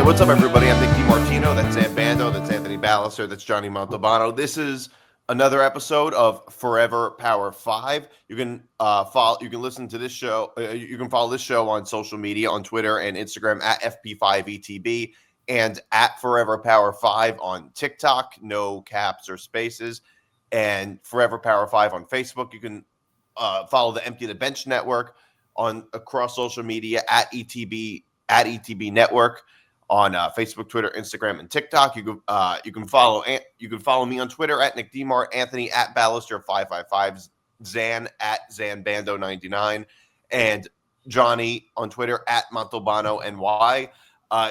right, what's up, everybody? I'm Nick DiMartino. That's Zain Bando. That's Anthony Balester. That's Johnny Montalbano. This is another episode of Forever Power 5. You can follow. You can listen to this show. You can follow this show on social media, on Twitter and Instagram at FP5ETB and at Forever Power 5 on TikTok. No caps or spaces. And Forever Power 5 on Facebook. You can follow the Empty the Bench Network on across social media at ETB Network on Facebook, Twitter, Instagram, and TikTok. You can follow me on Twitter at Nick DiMart, Anthony at Balester555, Zan at ZanBando99, and Johnny on Twitter at Montalbano NY.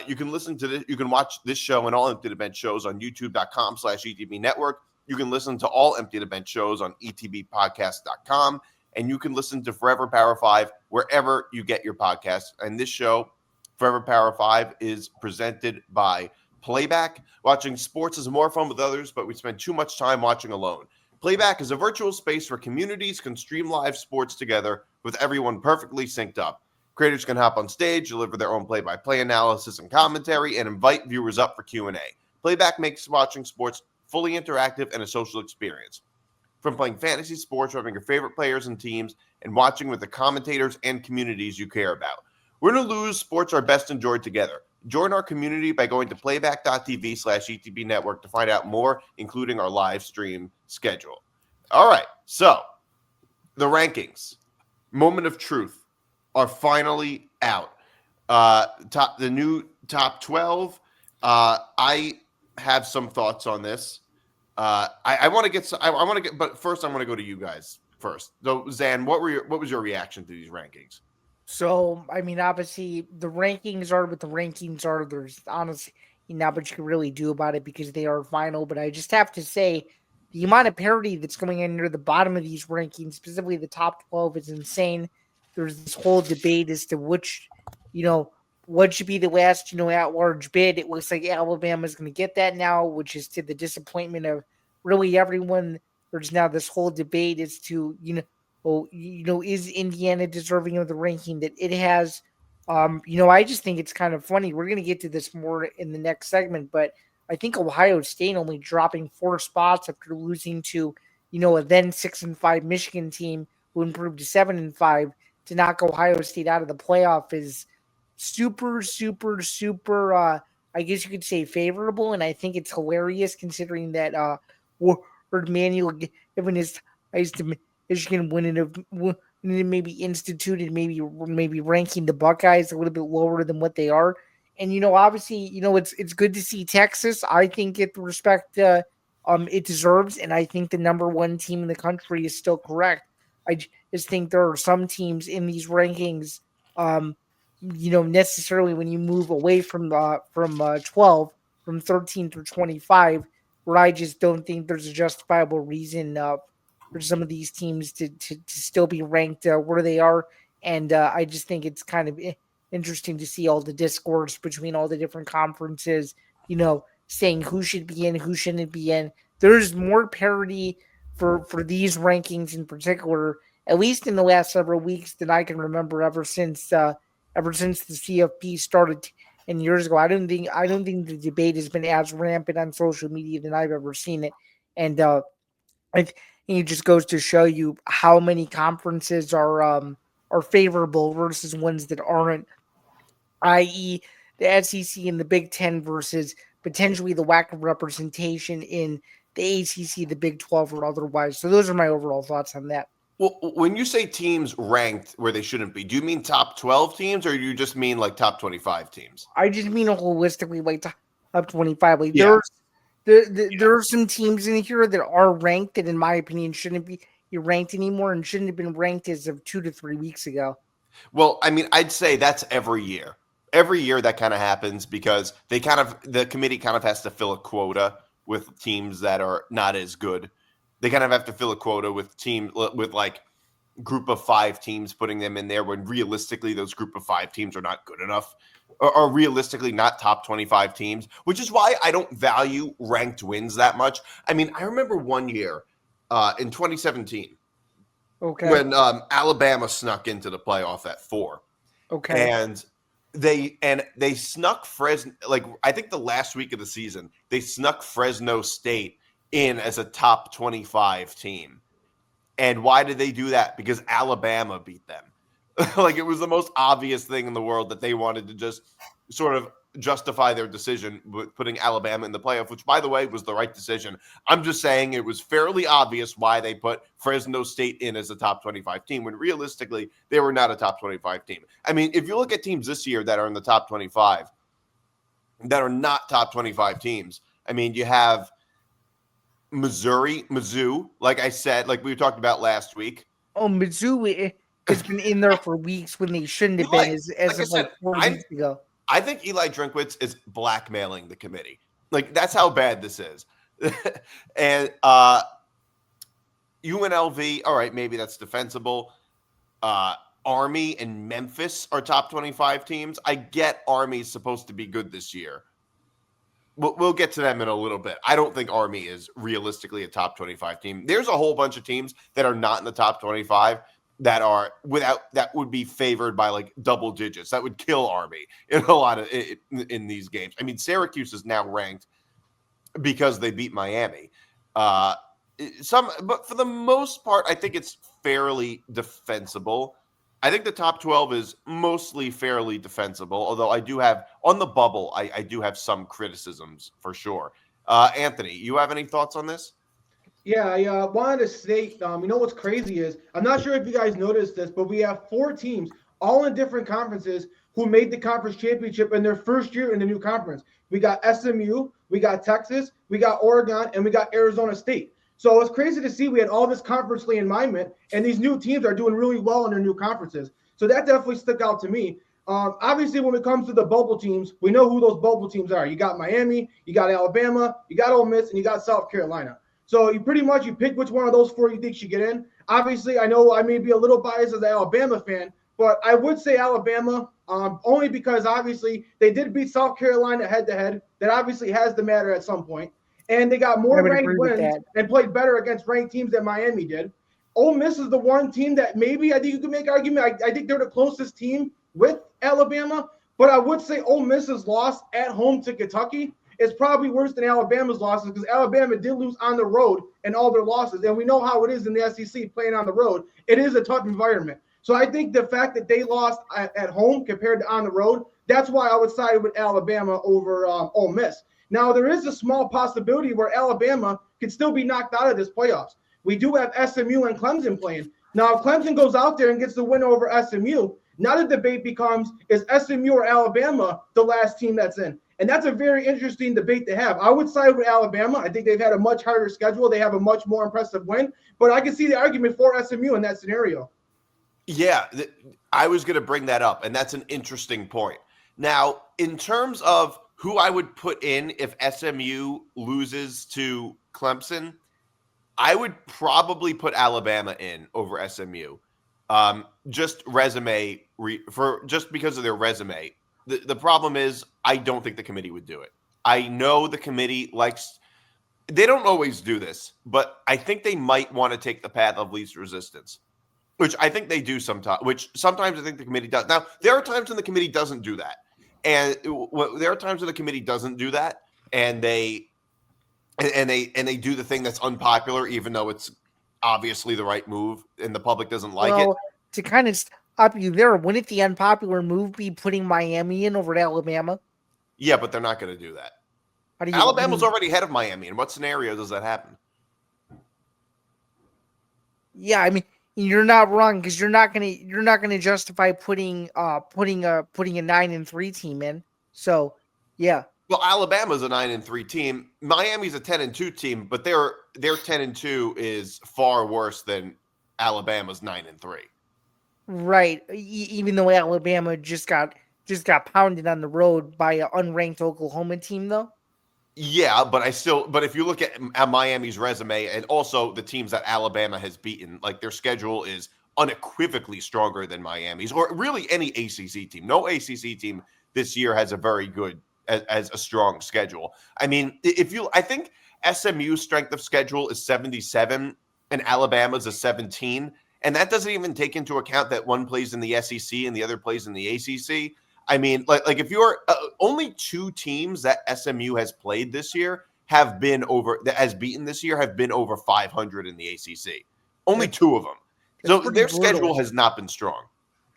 You can listen to this. You can watch this show and all Empty the Bench shows on YouTube.com/ETB Network. You can listen to all Empty the Bench shows on ETBpodcast.com, and you can listen to Forever Power 5 wherever you get your podcasts. And this show, Forever Power 5, is presented by Playback. Watching sports is more fun with others, but we spend too much time watching alone. Playback is a virtual space where communities can stream live sports together with everyone perfectly synced up. Creators can hop on stage, deliver their own play-by-play analysis and commentary, and invite viewers up for Q&A. Playback makes watching sports fully interactive and a social experience. From playing fantasy sports, having your favorite players and teams, and watching with the commentators and communities you care about. Win or lose, sports are best enjoyed together. Join our community by going to playback.tv/ETB Network to find out more, including our live stream schedule. All right, so the rankings, moment of truth, are finally out. The new top 12. I have some thoughts on this. I want to get, but first I want to go to you guys first. So, Zan, what was your reaction to these rankings? So, I mean, obviously, the rankings are what the rankings are. There's honestly not much you can really do about it because they are final. But I just have to say, the amount of parity that's going in near the bottom of these rankings, specifically the top 12, is insane. There's this whole debate as to which, what should be the last, at-large bid. It looks like Alabama's going to get that now, which is to the disappointment of really everyone. There's now this whole debate as to, is Indiana deserving of the ranking that it has? I just think it's kind of funny. We're going to get to this more in the next segment, but I think Ohio State only dropping 4 spots after losing to, a then 6-5 Michigan team who improved to 7-5 to knock Ohio State out of the playoff is super, I guess you could say favorable. And I think it's hilarious considering that Word Manual, given his ties to Michigan, wouldn't maybe instituted, maybe ranking the Buckeyes a little bit lower than what they are. And, obviously, it's good to see Texas. I think get the respect it deserves. And I think the number one team in the country is still correct. I just think there are some teams in these rankings, necessarily when you move away from 12, from 13 through 25, where I just don't think there's a justifiable reason for some of these teams to still be ranked where they are. And I just think it's kind of interesting to see all the discourse between all the different conferences, saying who should be in, who shouldn't be in. There's more parity for these rankings in particular, at least in the last several weeks, than I can remember ever since the CFP started 10 years ago. I don't think the debate has been as rampant on social media than I've ever seen it. And I think it just goes to show you how many conferences are favorable versus ones that aren't, i.e. the SEC and the Big Ten versus potentially the lack of representation in the ACC, the Big 12, or otherwise. So those are my overall thoughts on that. Well, when you say teams ranked where they shouldn't be, do you mean top 12 teams or you just mean like top 25 teams? I just mean holistically like top 25. Like there are some teams in here that are ranked that, in my opinion, shouldn't be ranked anymore and shouldn't have been ranked as of 2 to 3 weeks ago. Well, I mean, I'd say that's every year. Every year that kind of happens because the committee kind of has to fill a quota with teams that are not as good. They kind of have to fill a quota with like group of 5 teams, putting them in there when realistically those group of 5 teams are not good enough or realistically not top 25 teams, which is why I don't value ranked wins that much. I mean, I remember one year in 2017 when Alabama snuck into the playoff at 4. Okay. And they snuck Fresno, like I think the last week of the season, they snuck Fresno State in as a top 25 team. And why did they do that? Because Alabama beat them. Like it was the most obvious thing in the world that they wanted to just sort of justify their decision with putting Alabama in the playoff, which, by the way, was the right decision. I'm just saying it was fairly obvious why they put Fresno State in as a top 25 team when realistically they were not a top 25 team. I mean, if you look at teams this year that are in the top 25 that are not top 25 teams, I mean, you have Mizzou, like I said, like we talked about last week. Oh, Mizzou has been in there for weeks when they shouldn't have been, as of like 4 weeks ago. I think Eli Drinkwitz is blackmailing the committee. Like, that's how bad this is. And UNLV, all right, maybe that's defensible. Army and Memphis are top 25 teams. I get Army's supposed to be good this year. We'll get to them in a little bit. I don't think Army is realistically a top 25 team. There's a whole bunch of teams that are not in the top 25 that would be favored by like double digits. That would kill Army in a lot of in these games. I mean, Syracuse is now ranked because they beat Miami. But for the most part, I think it's fairly defensible. I think the top 12 is mostly fairly defensible, although I do have, on the bubble, I do have some criticisms for sure. Anthony, you have any thoughts on this? Yeah, I wanted to state, you know what's crazy is, I'm not sure if you guys noticed this, but we have 4 teams, all in different conferences, who made the conference championship in their first year in the new conference. We got SMU, we got Texas, we got Oregon, and we got Arizona State. So it's crazy to see we had all this conference alignment, and these new teams are doing really well in their new conferences. So that definitely stuck out to me. Obviously, when it comes to the bubble teams, we know who those bubble teams are. You got Miami, you got Alabama, you got Ole Miss, and you got South Carolina. So you pick which one of those 4 you think should get in. Obviously, I know I may be a little biased as an Alabama fan, but I would say Alabama, only because obviously they did beat South Carolina head-to-head. That obviously has to matter at some point. And they got more ranked wins and played better against ranked teams than Miami did. Ole Miss is the one team that maybe I think you could make argument. I think they're the closest team with Alabama, but I would say Ole Miss's loss at home to Kentucky is probably worse than Alabama's losses because Alabama did lose on the road in all their losses. And we know how it is in the SEC playing on the road. It is a tough environment. So I think the fact that they lost at home compared to on the road, that's why I would side with Alabama over Ole Miss. Now, there is a small possibility where Alabama could still be knocked out of this playoffs. We do have SMU and Clemson playing. Now, if Clemson goes out there and gets the win over SMU, now the debate becomes, is SMU or Alabama the last team that's in? And that's a very interesting debate to have. I would side with Alabama. I think they've had a much harder schedule. They have a much more impressive win. But I can see the argument for SMU in that scenario. Yeah, I was going to bring that up, and that's an interesting point. Now, in terms of who I would put in if SMU loses to Clemson, I would probably put Alabama in over SMU. Just because of their resume. The problem is I don't think the committee would do it. I know the committee they don't always do this, but I think they might want to take the path of least resistance, which I think they do sometimes, which sometimes I think the committee does. Now, there are times when the committee doesn't do that. And there are times when the committee doesn't do that, and they do the thing that's unpopular, even though it's obviously the right move, and the public doesn't like it. To kind of stop you there, wouldn't the unpopular move be putting Miami in over Alabama? Yeah, but they're not going to do that. Alabama's already ahead of Miami. In what scenario does that happen? Yeah, I mean, you're not wrong because you're not gonna justify putting a 9-3 team in. So, yeah. Well, Alabama's a 9-3 team. Miami's a 10-2 team, but their 10-2 is far worse than Alabama's 9-3. Right. Even though Alabama just got pounded on the road by an unranked Oklahoma team, though. Yeah, but if you look at Miami's resume and also the teams that Alabama has beaten, like their schedule is unequivocally stronger than Miami's or really any ACC team. No ACC team this year has a very good, as a strong schedule. I mean, I think SMU's strength of schedule is 77 and Alabama's a 17. And that doesn't even take into account that one plays in the SEC and the other plays in the ACC. I mean, like if you're only 2 teams that SMU has played this year have been beaten this year have been over 500 in the ACC. Only 2 of them. So their schedule has not been strong.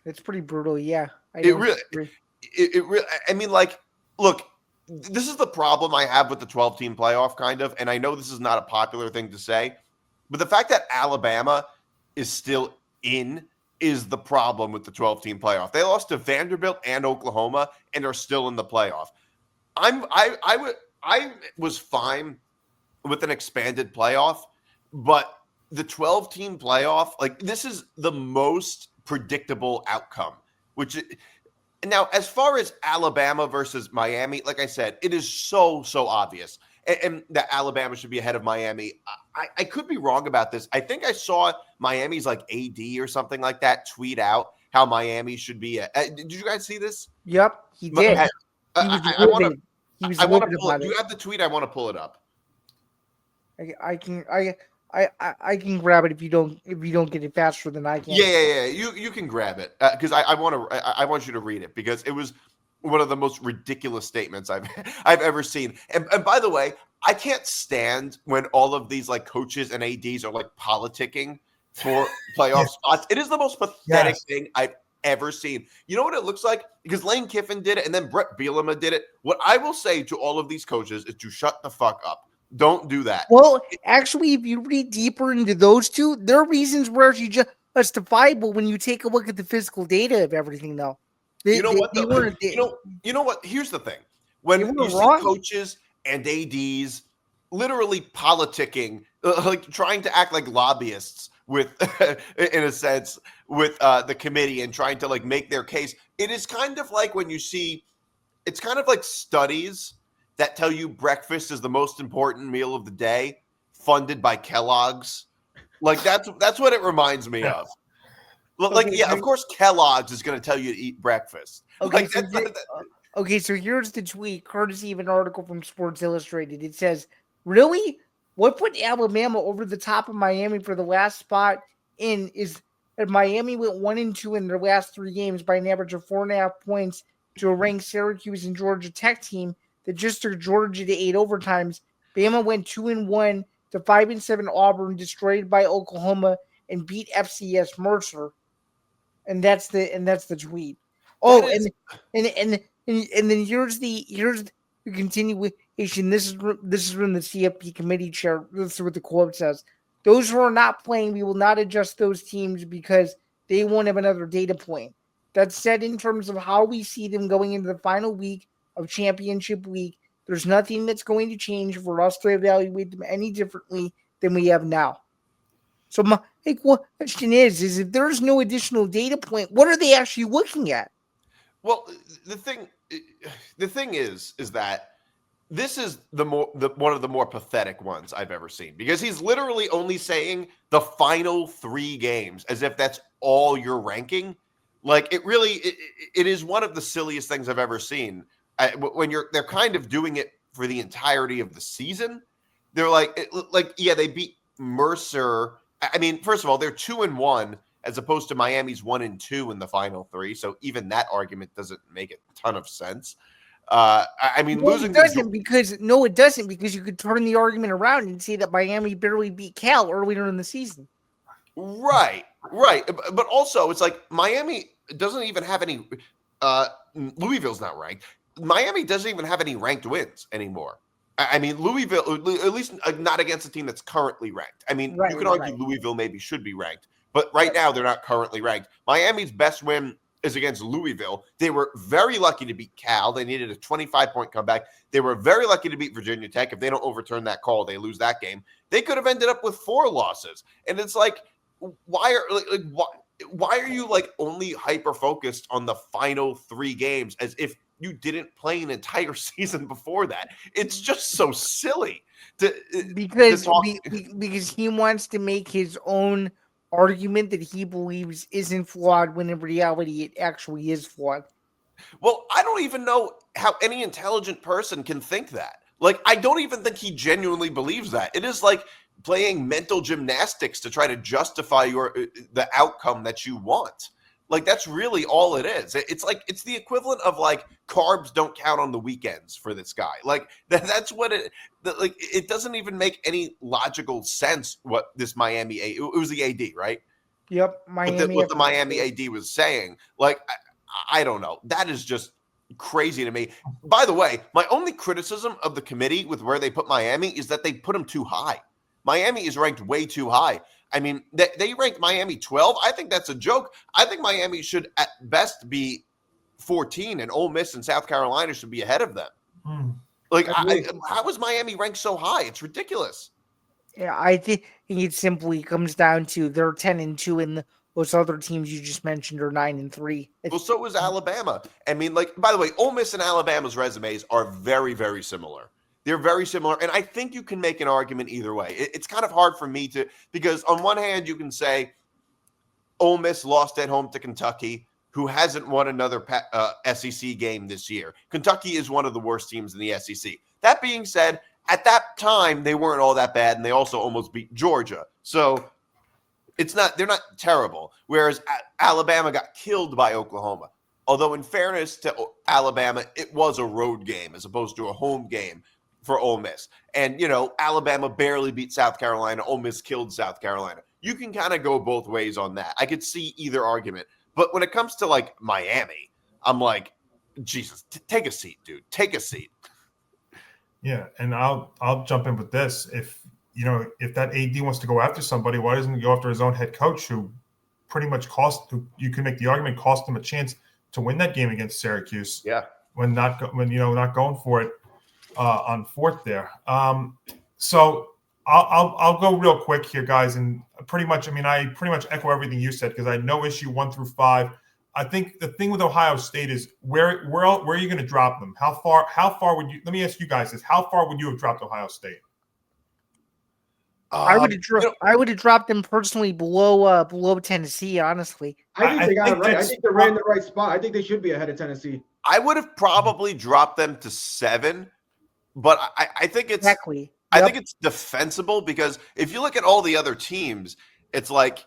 It's pretty brutal. Yeah. It really, I mean, like, look, this is the problem I have with the 12-team playoff kind of, and I know this is not a popular thing to say, but the fact that Alabama is still in is the problem with the 12-team playoff. They lost to Vanderbilt and Oklahoma and are still in the playoff. I was fine with an expanded playoff, but the 12-team playoff, like, this is the most predictable outcome, which now, as far as Alabama versus Miami, like I said, it is so obvious, and that Alabama should be ahead of Miami. I could be wrong about this. I think I saw Miami's like AD or something like that tweet out how Miami should be. Did you guys see this? Yep, he did. He was livid. He was livid about it. Do you have the tweet? I want to pull it up. I can grab it if you don't get it faster than I can. Yeah. You can grab it because I want you to read it because it was one of the most ridiculous statements I've ever seen. And by the way, I can't stand when all of these like coaches and ADs are like politicking for playoff spots. It is the most pathetic thing I've ever seen. You know what it looks like? Because Lane Kiffin did it and then Brett Bielema did it. What I will say to all of these coaches is to shut the fuck up. Don't do that. Well, actually, if you read deeper into those two, their reasons were actually just justifiable when you take a look at the physical data of everything, though. You know what? Here's the thing. When you see coaches and ADs literally politicking, like trying to act like lobbyists with, in a sense, with the committee and trying to like make their case, it is kind of like when you see, it's kind of like studies that tell you breakfast is the most important meal of the day, funded by Kellogg's. Like that's what it reminds me of. Like, yeah, of course Kellogg's is going to tell you to eat breakfast. Okay, Like, so here's the tweet, courtesy of an article from Sports Illustrated. It says, "Really? What put Alabama over the top of Miami for the last spot in is that Miami went 1-2 in their last 3 games by an average of 4.5 points to a ranked Syracuse and Georgia Tech team that just took Georgia to 8 overtimes. Bama went 2-1 to 5-7 Auburn, destroyed by Oklahoma, and beat FCS Mercer." And that's the tweet. Oh, and then here's the continuation. This is from the CFP committee chair. This is what the quote says: "Those who are not playing, we will not adjust those teams because they won't have another data point. That said, in terms of how we see them going into the final week of championship week, there's nothing that's going to change for us to evaluate them any differently than we have now." So my question is if there's no additional data point, what are they actually looking at? Well, the thing is that this is one of the more pathetic ones I've ever seen, because he's literally only saying the final 3 games as if that's all you're ranking. Like it is one of the silliest things I've ever seen. When they're kind of doing it for the entirety of the season. They're like, they beat Mercer. I mean, first of all, they're 2-1 as opposed to Miami's 1-2 in the final 3. So even that argument doesn't make a ton of sense. I mean, losing it doesn't because you could turn the argument around and say that Miami barely beat Cal earlier in the season. Right. But also, it's like Miami doesn't even have any. Louisville's not ranked. Miami doesn't even have any ranked wins anymore. I mean, Louisville, at least not against a team that's currently ranked. I mean, you could argue Louisville maybe should be ranked, but right now they're not currently ranked. Miami's best win is against Louisville. They were very lucky to beat Cal. They needed a 25-point comeback. They were very lucky to beat Virginia Tech. If they don't overturn that call, they lose that game. They could have ended up with 4 losses. And it's like, why are you like only hyper focused on the final 3 games as if you didn't play an entire season before that? It's just so silly. Because he wants to make his own argument that he believes isn't flawed when in reality it actually is flawed. Well, I don't even know how any intelligent person can think that. Like, I don't even think he genuinely believes that. It is like playing mental gymnastics to try to justify the outcome that you want. Like, that's really all it is. It's like, it's the equivalent of like carbs don't count on the weekends for this guy. Like that's what like, it doesn't even make any logical sense what this Miami, it was the AD, right? Yep, Miami. What the Miami AD was saying. Like, I don't know. That is just crazy to me. By the way, my only criticism of the committee with where they put Miami is that they put them too high. Miami is ranked way too high. I mean, they ranked Miami 12. I think that's a joke. I think Miami should at best be 14, and Ole Miss and South Carolina should be ahead of them. Like, how is Miami ranked so high? It's ridiculous. Yeah, I think it simply comes down to they're 10-2, and those other teams you just mentioned are 9-3. Well, so is Alabama. I mean, like, by the way, Ole Miss and Alabama's resumes are very, very similar. They're very similar, and I think you can make an argument either way. It's kind of hard for me to, because on one hand, you can say Ole Miss lost at home to Kentucky, who hasn't won another SEC game this year. Kentucky is one of the worst teams in the SEC. That being said, at that time, they weren't all that bad, and they also almost beat Georgia. So they're not terrible. Whereas Alabama got killed by Oklahoma. Although, in fairness to Alabama, it was a road game as opposed to a home game for Ole Miss. And, Alabama barely beat South Carolina. Ole Miss killed South Carolina. You can kind of go both ways on that. I could see either argument. But when it comes to, like, Miami, I'm like, Jesus, take a seat, dude. Take a seat. Yeah, and I'll jump in with this. If that AD wants to go after somebody, why doesn't he go after his own head coach, who pretty much who you can make the argument cost him a chance to win that game against Syracuse? Yeah, when not going for it on fourth there. So I'll go real quick here, guys, and I pretty much echo everything you said, because I had no issue 1 through 5. I think the thing with Ohio State is where are you going to drop them? How far would you? Let me ask you guys this: how far would you have dropped Ohio State? I would have dropped them personally below Tennessee. Honestly, I think they got it right. I think they're right in the right spot. I think they should be ahead of Tennessee. I would have probably dropped them to 7, but I think it's exactly. I think it's defensible, because if you look at all the other teams, it's like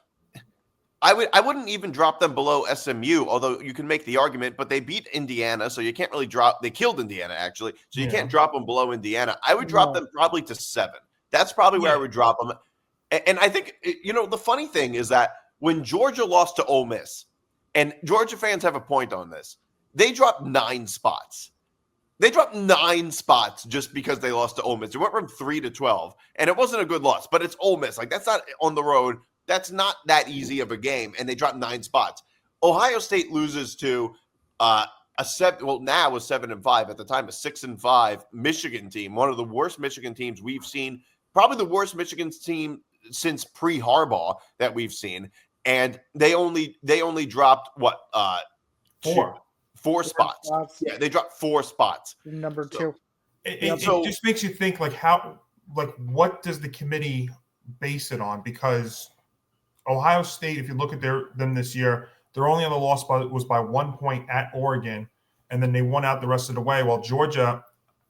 I wouldn't even drop them below SMU, although you can make the argument, but they beat Indiana, so you can't really drop. They killed Indiana, actually, so you can't drop them below Indiana. I would drop them probably to 7. That's probably where I would drop them. And I think, the funny thing is that when Georgia lost to Ole Miss, and Georgia fans have a point on this, they dropped 9 spots. They dropped 9 spots just because they lost to Ole Miss. They went from 3 to 12, and it wasn't a good loss, but it's Ole Miss. Like, that's not on the road. That's not that easy of a game, and they dropped 9 spots. Ohio State loses to now a 7-5, at the time a 6-5 Michigan team, one of the worst Michigan teams we've seen, probably the worst Michigan team since pre-Harbaugh that we've seen, and they only dropped what 4 spots. Yeah, they dropped 4 spots. Number 2. It just makes you think, what does the committee base it on? Because Ohio State, if you look at them this year, their only other loss was by 1 point at Oregon, and then they won out the rest of the way. While Georgia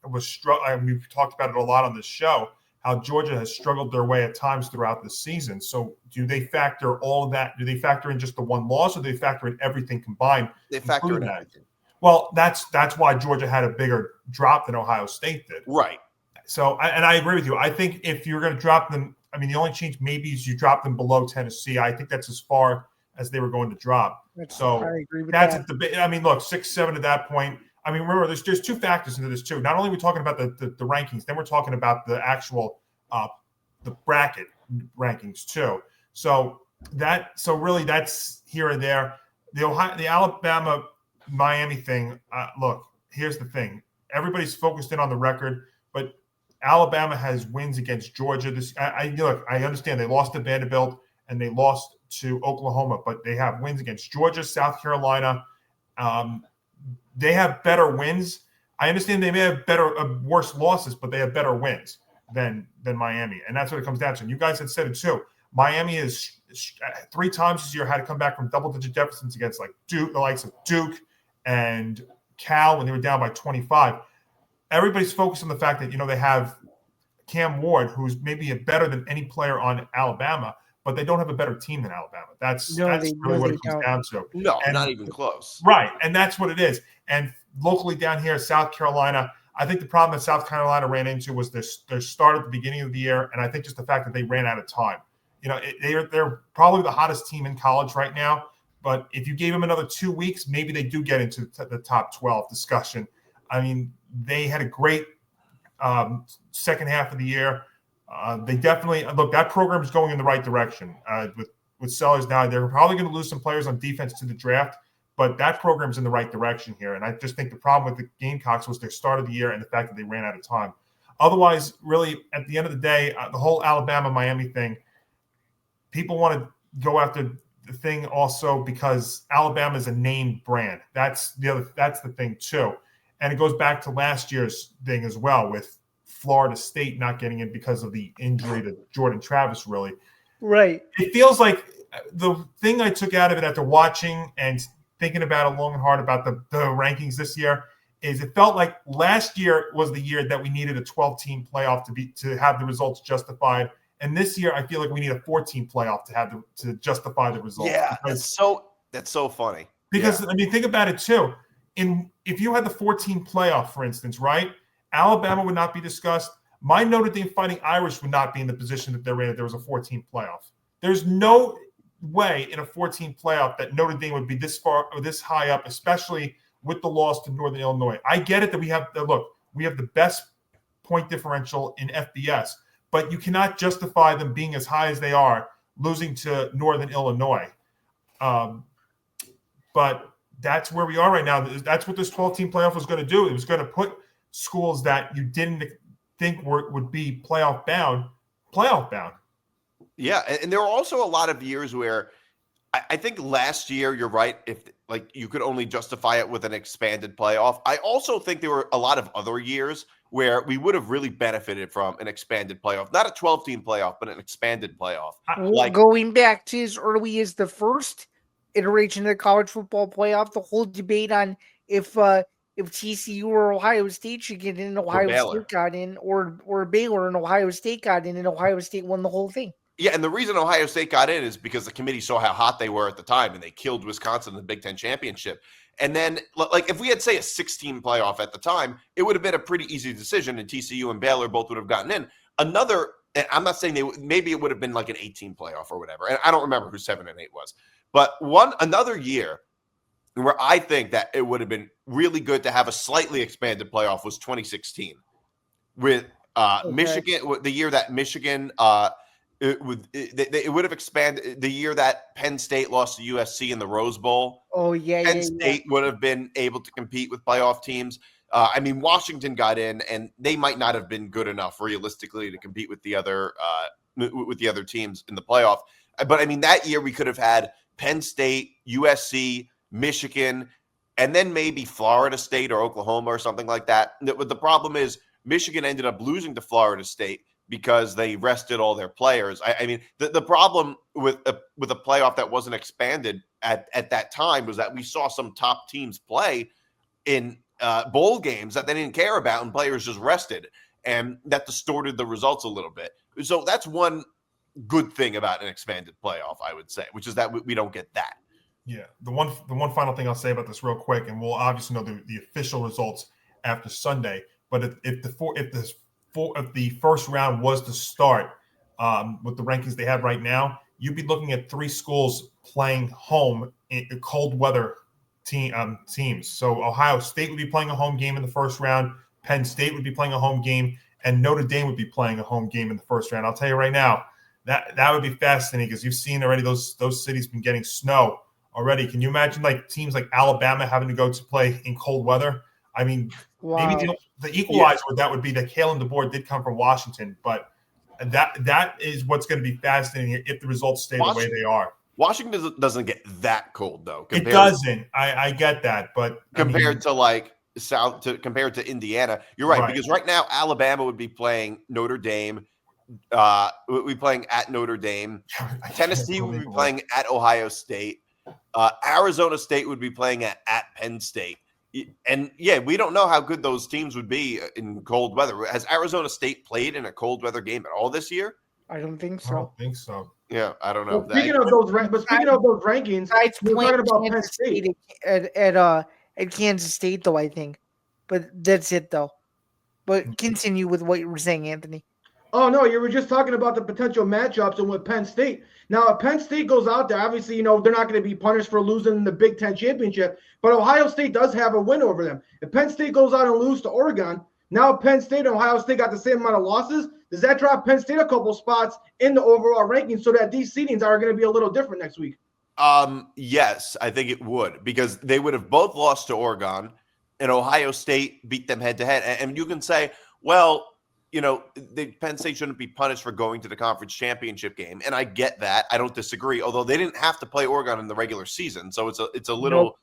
was struggling, we've talked about it a lot on this show, how Georgia has struggled their way at times throughout the season. So do they factor all of that? Do they factor in just the one loss, or do they factor in everything combined? They factor in everything. Well, that's why Georgia had a bigger drop than Ohio State did. Right. So, and I agree with you. I think if you're going to drop them, the only change maybe is you drop them below Tennessee. I think that's as far as they were going to drop. I agree with that's that. At the. Look, 6-7 at that point. Remember, there's 2 factors into this too. Not only are we talking about the rankings, then we're talking about the actual the bracket rankings too. So really that's here and there. The Alabama Miami thing. Look, here's the thing. Everybody's focused in on the record, but Alabama has wins against Georgia. I understand they lost to Vanderbilt and they lost to Oklahoma, but they have wins against Georgia, South Carolina. They have better wins. I understand they may have worse losses, but they have better wins than Miami, and that's what it comes down to. And you guys had said it too. Miami has 3 times this year had to come back from double-digit deficits against the likes of Duke and Cal when they were down by 25. Everybody's focused on the fact that they have Cam Ward, who's maybe better than any player on Alabama, but they don't have a better team than Alabama. That's really what it comes down to. No, not even close. Right, and that's what it is. And locally down here, South Carolina, I think the problem that South Carolina ran into was their start at the beginning of the year, and I think just the fact that they ran out of time. They're probably the hottest team in college right now, but if you gave them another 2 weeks, maybe they do get into the top 12 discussion. I mean, they had a great second half of the year. They definitely look. That program is going in the right direction. With Sellers now, they're probably going to lose some players on defense to the draft, but that program's in the right direction here. And I just think the problem with the Gamecocks was their start of the year and the fact that they ran out of time. Otherwise, really, at the end of the day, the whole Alabama-Miami thing, people want to go after the thing also because Alabama is a named brand. That's the thing too. And it goes back to last year's thing as well with Florida State not getting in because of the injury to Jordan Travis, really. Right. It feels like the thing I took out of it after watching and thinking about it long and hard about the rankings this year is it felt like last year was the year that we needed a 12-team playoff to have the results justified. And this year, I feel like we need a 14 playoff to justify the results. Yeah, that's so funny. Because I mean, think about it too. If you had the 14 playoff, for instance, right? Alabama would not be discussed. My Notre Dame Fighting Irish would not be in the position that they're in if there was a 14 playoff. There's no way in a 14 playoff that Notre Dame would be this far or this high up, especially with the loss to Northern Illinois. I get it that we have the best point differential in FBS. But you cannot justify them being as high as they are, losing to Northern Illinois. But that's where we are right now. That's what this 12-team playoff was going to do. It was going to put schools that you didn't think would be playoff bound. Yeah, and there were also a lot of years where I think last year, you're right, if you could only justify it with an expanded playoff. I also think there were a lot of other years where we would have really benefited from an expanded playoff. Not a 12-team playoff, but an expanded playoff. Going back to as early as the first iteration of the college football playoff, the whole debate on if TCU or Ohio State should get in, Ohio State got in, or Baylor and Ohio State got in, and Ohio State won the whole thing. Yeah, and the reason Ohio State got in is because the committee saw how hot they were at the time, and they killed Wisconsin in the Big Ten championship. And then, if we had, say, a 16 playoff at the time, it would have been a pretty easy decision, and TCU and Baylor both would have gotten in. And I'm not saying maybe it would have been like an 18 playoff or whatever. And I don't remember who 7 and 8 was. But another year where I think that it would have been really good to have a slightly expanded playoff was 2016 with Michigan, the year that Michigan it would have expanded the year that Penn State lost to USC in the Rose Bowl. Oh, yeah. Penn State would have been able to compete with playoff teams. I mean, Washington got in, and they might not have been good enough realistically to compete with the other teams in the playoff. But I mean, that year we could have had Penn State, USC, Michigan, and then maybe Florida State or Oklahoma or something like that. The problem is Michigan ended up losing to Florida State because they rested all their players. I mean, the problem with a playoff that wasn't expanded at that time was that we saw some top teams play in bowl games that they didn't care about, and players just rested, and that distorted the results a little bit. So that's one good thing about an expanded playoff, I would say, which is that we don't get that. Yeah, the one final thing I'll say about this real quick, and we'll obviously know the official results after Sunday. But if the first round was to start with the rankings they have right now, you'd be looking at 3 schools playing home in cold weather teams. So Ohio State would be playing a home game in the first round. Penn State would be playing a home game, and Notre Dame would be playing a home game in the first round. I'll tell you right now, that would be fascinating because you've seen already those cities been getting snow already. Can you imagine teams like Alabama having to go to play in cold weather? I mean, maybe the equalizer with that would be that Kalen DeBoer did come from Washington, but that is what's going to be fascinating if the results stay the way they are. Washington doesn't get that cold though. It doesn't. I get that, but compared to Indiana, you're right, because right now Alabama would be playing Notre Dame. Would be playing at Notre Dame. Tennessee would be playing at Ohio State. Arizona State would be playing at Penn State. And we don't know how good those teams would be in cold weather. Has Arizona State played in a cold weather game at all this year? I don't think so. I don't think so. Yeah, I don't know. But speaking of those rankings, Besides we're playing talking about Penn Kansas State. at Kansas State, though, I think. But that's it, though. But continue with what you were saying, Anthony. Oh, no, you were just talking about the potential matchups and with Penn State. Now, if Penn State goes out there, obviously, they're not going to be punished for losing the Big Ten championship, but Ohio State does have a win over them. If Penn State goes out and loses to Oregon, now Penn State and Ohio State got the same amount of losses. Does that drop Penn State a couple spots in the overall ranking so that these seedings are going to be a little different next week? Yes, I think it would, because they would have both lost to Oregon and Ohio State beat them head to head. And you can say, well, Penn State shouldn't be punished for going to the conference championship game. And I get that. I don't disagree, although they didn't have to play Oregon in the regular season. So it's a little,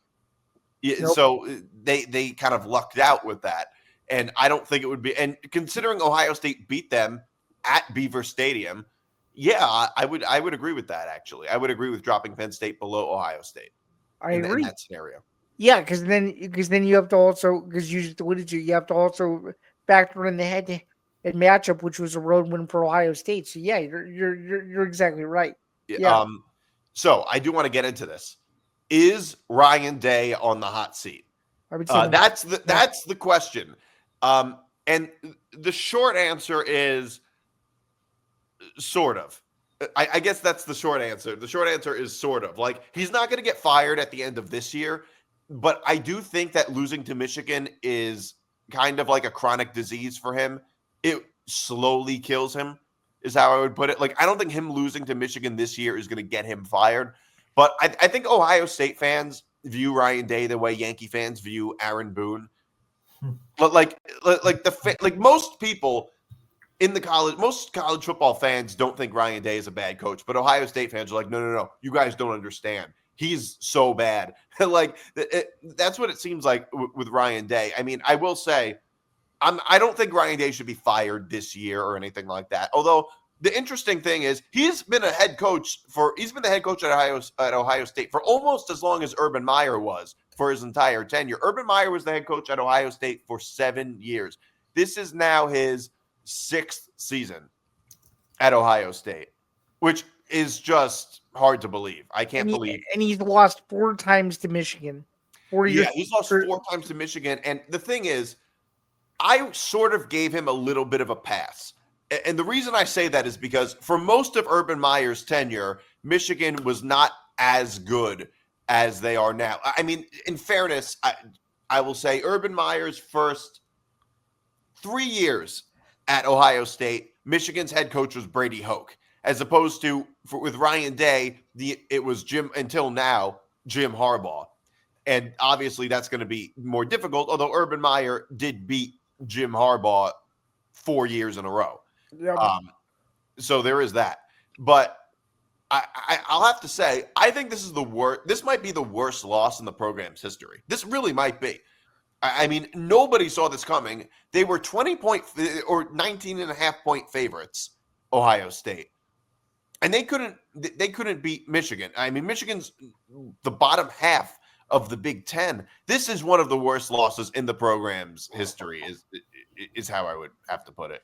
Nope. so they kind of lucked out with that. And I don't think it would be, and considering Ohio State beat them at Beaver Stadium, yeah, I would agree with that, actually. I would agree with dropping Penn State below Ohio State in that scenario. Yeah, because then you have to also, because you just alluded to, you have to also factor in the head-to-head matchup, which was a road win for Ohio State. So yeah, you're exactly right. Yeah. So I do want to get into this. Is Ryan Day on the hot seat? I would say that's the question. And the short answer is sort of. I guess that's the short answer. The short answer is sort of. Like, he's not going to get fired at the end of this year, but I do think that losing to Michigan is kind of like a chronic disease for him. It slowly kills him, is how I would put it. Like, I don't think him losing to Michigan this year is going to get him fired. But I think Ohio State fans view Ryan Day the way Yankee fans view Aaron Boone. But like most people in most college football fans don't think Ryan Day is a bad coach. But Ohio State fans are like, no, you guys don't understand. He's so bad. That's what it seems like with Ryan Day. I mean, I will say, I don't think Ryan Day should be fired this year or anything like that. Although the interesting thing is he's been the head coach at Ohio State for almost as long as Urban Meyer was for his entire tenure. Urban Meyer was the head coach at Ohio State for 7 years. This is now his 6th season at Ohio State, which is just hard to believe. I can't believe. And he's lost 4 times to Michigan. 4 years. Yeah, he's lost 4 times to Michigan. And the thing is, I sort of gave him a little bit of a pass. And the reason I say that is because for most of Urban Meyer's tenure, Michigan was not as good as they are now. I mean, in fairness, I will say Urban Meyer's first 3 years at Ohio State, Michigan's head coach was Brady Hoke, as opposed to with Ryan Day, it was Jim Harbaugh. And obviously that's going to be more difficult, although Urban Meyer did beat Jim Harbaugh 4 years in a row. Yep. So there is that. But I'll have to say, I think this is the worst. This might be the worst loss in the program's history. This really might be. I mean, nobody saw this coming. They were 20-point or 19.5-point favorites, Ohio State. And they couldn't beat Michigan. I mean, Michigan's the bottom half of the Big Ten. This is one of the worst losses in the program's history, is how I would have to put it.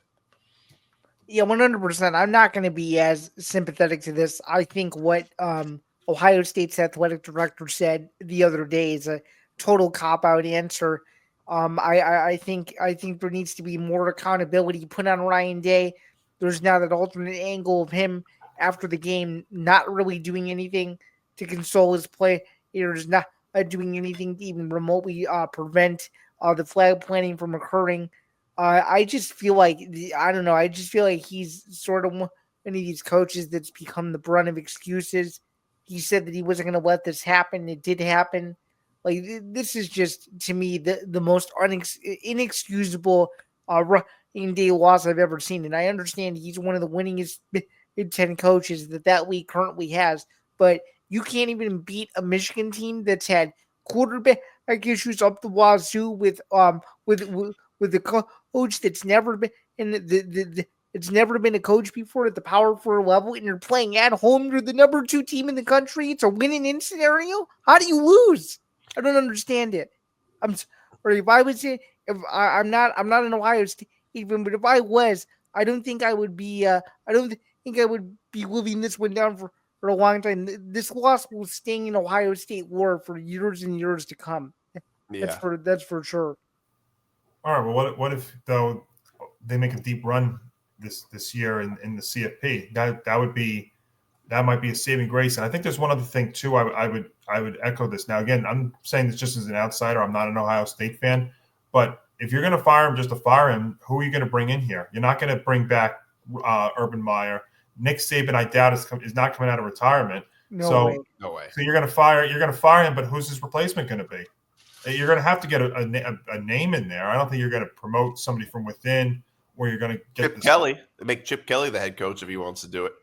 Yeah, 100%. I'm not going to be as sympathetic to this. I think what Ohio State's athletic director said the other day is a total cop-out answer. I think there needs to be more accountability put on Ryan Day. There's now that alternate angle of him after the game not really doing anything to console his players, not doing anything to even remotely prevent the flag planting from occurring. I just feel like, I don't know, I just feel like he's sort of one of these coaches that's become the brunt of excuses. He said that he wasn't going to let this happen. It did happen. Like, this is just, to me, the most inexcusable Ryan Day loss I've ever seen. And I understand he's one of the winningest Big Ten coaches that league currently has, but you can't even beat a Michigan team that's had quarterback issues up the wazoo with the coach that's never been it's never been a coach before at the Power 4 level, and you're playing at home. You're the number 2 team in the country. It's a win-in scenario. How do you lose? I don't understand it. I'm not an Ohio State even, but if I was, I don't think I would be. I don't think I would be living this one down for a long time. This loss will sting in Ohio State lore for years and years to come. Yeah. That's for sure. All right. Well, what if though they make a deep run this year in the CFP? That might be a saving grace. And I think there's one other thing too. I would echo this. Now again, I'm saying this just as an outsider. I'm not an Ohio State fan, but if you're going to fire him just to fire him, who are you going to bring in here? You're not going to bring back Urban Meyer. Nick Saban, I doubt is not coming out of retirement. No way. So you're going to fire him, but who's his replacement going to be? You're going to have to get a name in there. I don't think you're going to promote somebody from within, or you're going to get Chip Kelly. They make Chip Kelly the head coach if he wants to do it.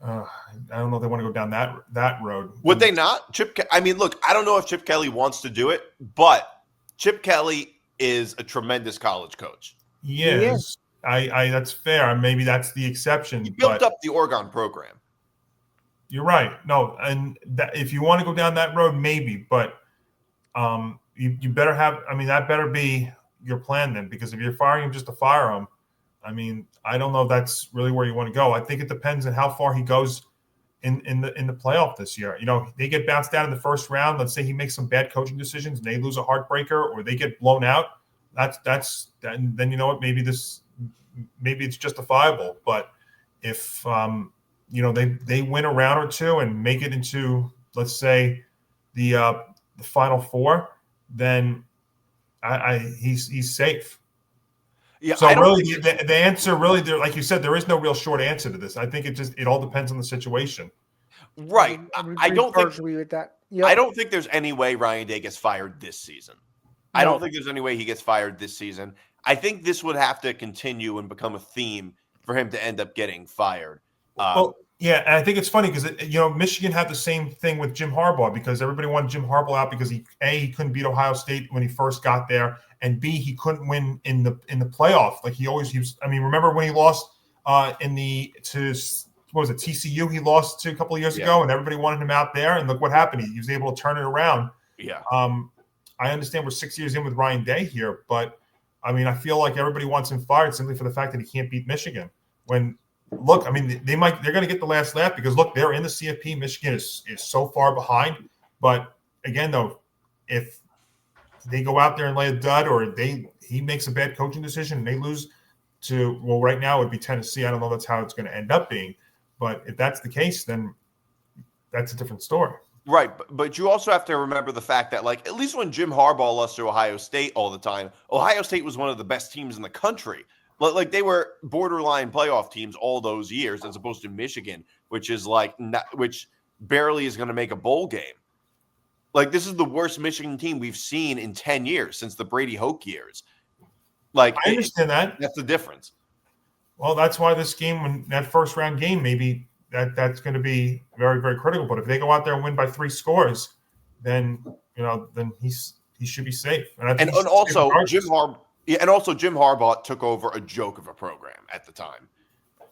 I don't know if they want to go down that road. Would they not? I mean, look, I don't know if Chip Kelly wants to do it, but Chip Kelly is a tremendous college coach. Yes, I that's fair. Maybe that's the exception. He built up the Oregon program. You're right. No, and if you want to go down that road, maybe, but you better have. I mean, that better be your plan then, because if you're firing him just to fire him, I mean, I don't know if that's really where you want to go. I think it depends on how far he goes in the playoff this year. You know, they get bounced out in the first round. Let's say he makes some bad coaching decisions and they lose a heartbreaker, or they get blown out. Then you know what? Maybe it's justifiable. But if they win a round or two and make it into, let's say, the Final Four, then he's safe. Yeah. So really, the answer really, like you said, there is no real short answer to this. I think it all depends on the situation. Right. I don't think with that. Yep. I don't think there's any way Ryan Day gets fired this season. No. I don't think there's any way he gets fired this season. I think this would have to continue and become a theme for him to end up getting fired. Yeah, and I think it's funny because Michigan had the same thing with Jim Harbaugh, because everybody wanted Jim Harbaugh out because he couldn't beat Ohio State when he first got there, and B, he couldn't win in the playoff like he always used. I mean, remember when he lost TCU? He lost to a couple of years ago, and everybody wanted him out there, and look what happened. He was able to turn it around. Yeah. I understand we're 6 years in with Ryan Day here, but I mean, I feel like everybody wants him fired simply for the fact that he can't beat Michigan. Look, I mean, they're going to get the last laugh because, look, they're in the CFP. Michigan is so far behind. But, again, though, if they go out there and lay a dud, or he makes a bad coaching decision and they lose to, well, right now it would be Tennessee. I don't know that's how it's going to end up being. But if that's the case, then that's a different story. Right. But you also have to remember the fact that, like, at least when Jim Harbaugh lost to Ohio State all the time, Ohio State was one of the best teams in the country. Like, they were borderline playoff teams all those years, as opposed to Michigan, which barely is going to make a bowl game. Like, this is the worst Michigan team we've seen in 10 years since the Brady Hoke years. Like, I understand that. That's the difference. Well, that's why this game, when that first round game, maybe that's going to be very, very critical. But if they go out there and win by 3 scores, then he should be safe. And also Jim Harbaugh took over a joke of a program at the time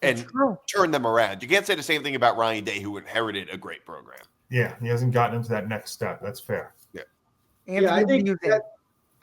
and turned them around. You can't say the same thing about Ryan Day, who inherited a great program. Yeah, he hasn't gotten into that next step. That's fair. Yeah.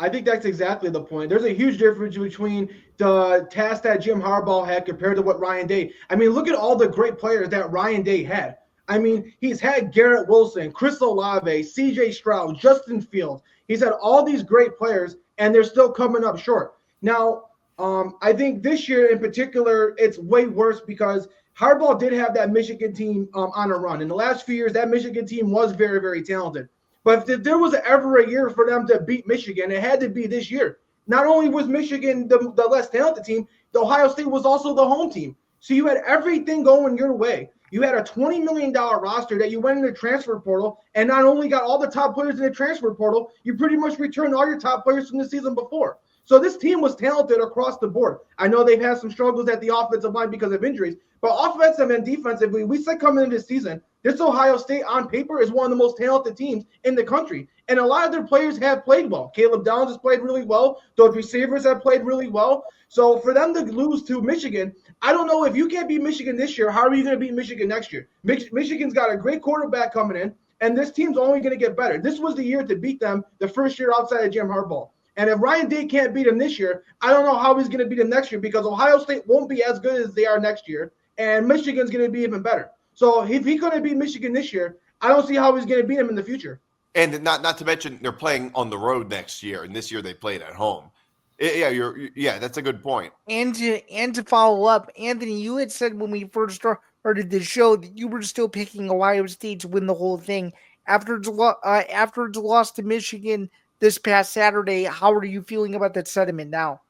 I think that's exactly the point. There's a huge difference between the task that Jim Harbaugh had compared to what Ryan Day. I mean, look at all the great players that Ryan Day had. I mean, he's had Garrett Wilson, Chris Olave, C.J. Stroud, Justin Fields. He's had all these great players, and they're still coming up short. Now, I think this year in particular, it's way worse because Harbaugh did have that Michigan team on a run. In the last few years, that Michigan team was very, very talented. But if there was ever a year for them to beat Michigan, it had to be this year. Not only was Michigan the less talented team, the Ohio State was also the home team. So you had everything going your way. You had a $20 million roster that you went in the transfer portal, and not only got all the top players in the transfer portal, you pretty much returned all your top players from the season before. So this team was talented across the board. I know they've had some struggles at the offensive line because of injuries, but offensive and defensively, we said coming into this season, this Ohio State on paper is one of the most talented teams in the country. And a lot of their players have played well. Caleb Downs has played really well. Those receivers have played really well. So for them to lose to Michigan, I don't know if you can't beat Michigan this year, how are you going to beat Michigan next year? Michigan's got a great quarterback coming in, and this team's only going to get better. This was the year to beat them the first year outside of Jim Harbaugh. And if Ryan Day can't beat him this year, I don't know how he's going to beat him next year because Ohio State won't be as good as they are next year. and Michigan's going to be even better. So if he couldn't beat Michigan this year, I don't see how he's going to beat them in the future. And not to mention they're playing on the road next year, and this year they played at home. Yeah, that's a good point. And to follow up, Anthony, you had said when we first started the show that you were still picking Ohio State to win the whole thing after it's lost to Michigan this past Saturday. How are you feeling about that sentiment now?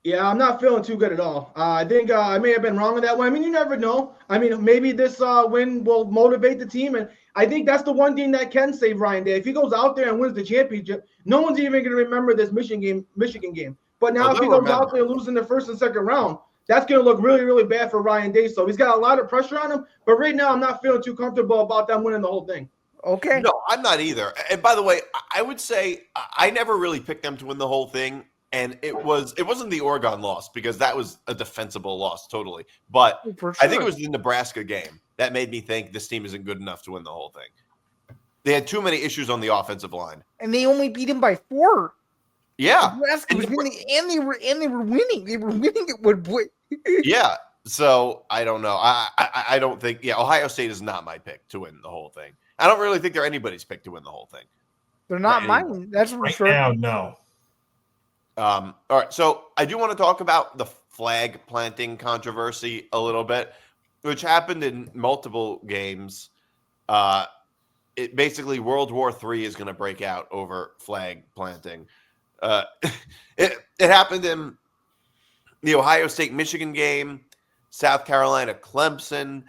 Yeah, I'm not feeling too good at all. I think I may have been wrong on that one. I mean, you never know. I mean, maybe this win will motivate the team, and I think that's the one thing that can save Ryan Day. If he goes out there and wins the championship, no one's even going to remember this Michigan game. But now if he goes out there and loses in the first and second round, that's going to look really, really bad for Ryan Day. So he's got a lot of pressure on him. But right now, I'm not feeling too comfortable about them winning the whole thing. Okay. No, I'm not either. And by the way, I would say I never really picked them to win the whole thing. And it wasn't the Oregon loss because that was a defensible loss totally. But sure. I think it was the Nebraska game that made me think this team isn't good enough to win the whole thing. They had too many issues on the offensive line. And they only beat him by 4. Yeah. Nebraska was winning, and they were winning. They were winning at one point. Yeah. So I don't know. I don't think Ohio State is not my pick to win the whole thing. I don't really think they're anybody's pick to win the whole thing. They're not mine. That's for sure. Now, no. All right, so I do want to talk about the flag planting controversy a little bit, which happened in multiple games. It basically World War III is going to break out over flag planting. It happened in the Ohio State-Michigan game, South Carolina, Clemson.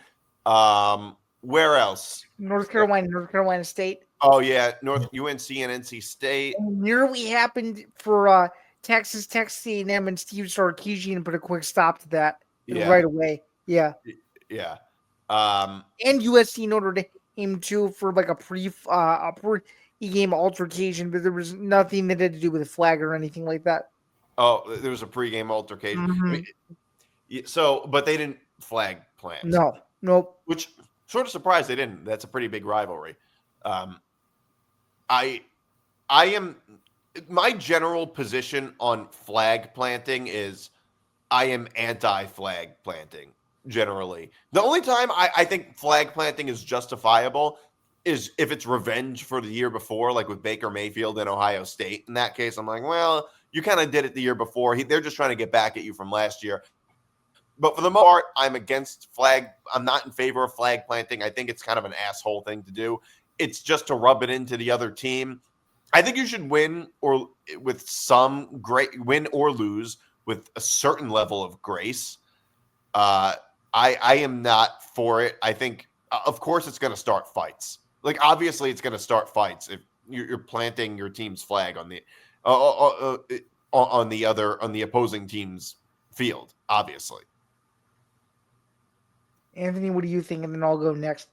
Where else? North Carolina State. Oh yeah, UNC and NC State. And nearly happened for Texas A&M, and Steve Sarkisian put a quick stop to that right away. Yeah. Yeah. And USC Notre Dame too for like a pre-game altercation, but there was nothing that had to do with a flag or anything like that. Oh, there was a pregame altercation. Mm-hmm. So, but they didn't flag plant. No, nope. Which sort of surprised they didn't. That's a pretty big rivalry. I am. My general position on flag planting is I am anti-flag planting generally. The only time I think flag planting is justifiable is if it's revenge for the year before, like with Baker Mayfield and Ohio State. In that case, I'm like, well, you kind of did it the year before. They're just trying to get back at you from last year. But for the most part, I'm against flag. I'm not in favor of flag planting. I think it's kind of an asshole thing to do. It's just to rub it into the other team. I think you should win or with some win or lose with a certain level of grace. I am not for it. I think, of course, it's going to start fights. Like obviously, it's going to start fights if you're planting your team's flag on the opposing team's field. Obviously. Anthony, what do you think? And then I'll go next.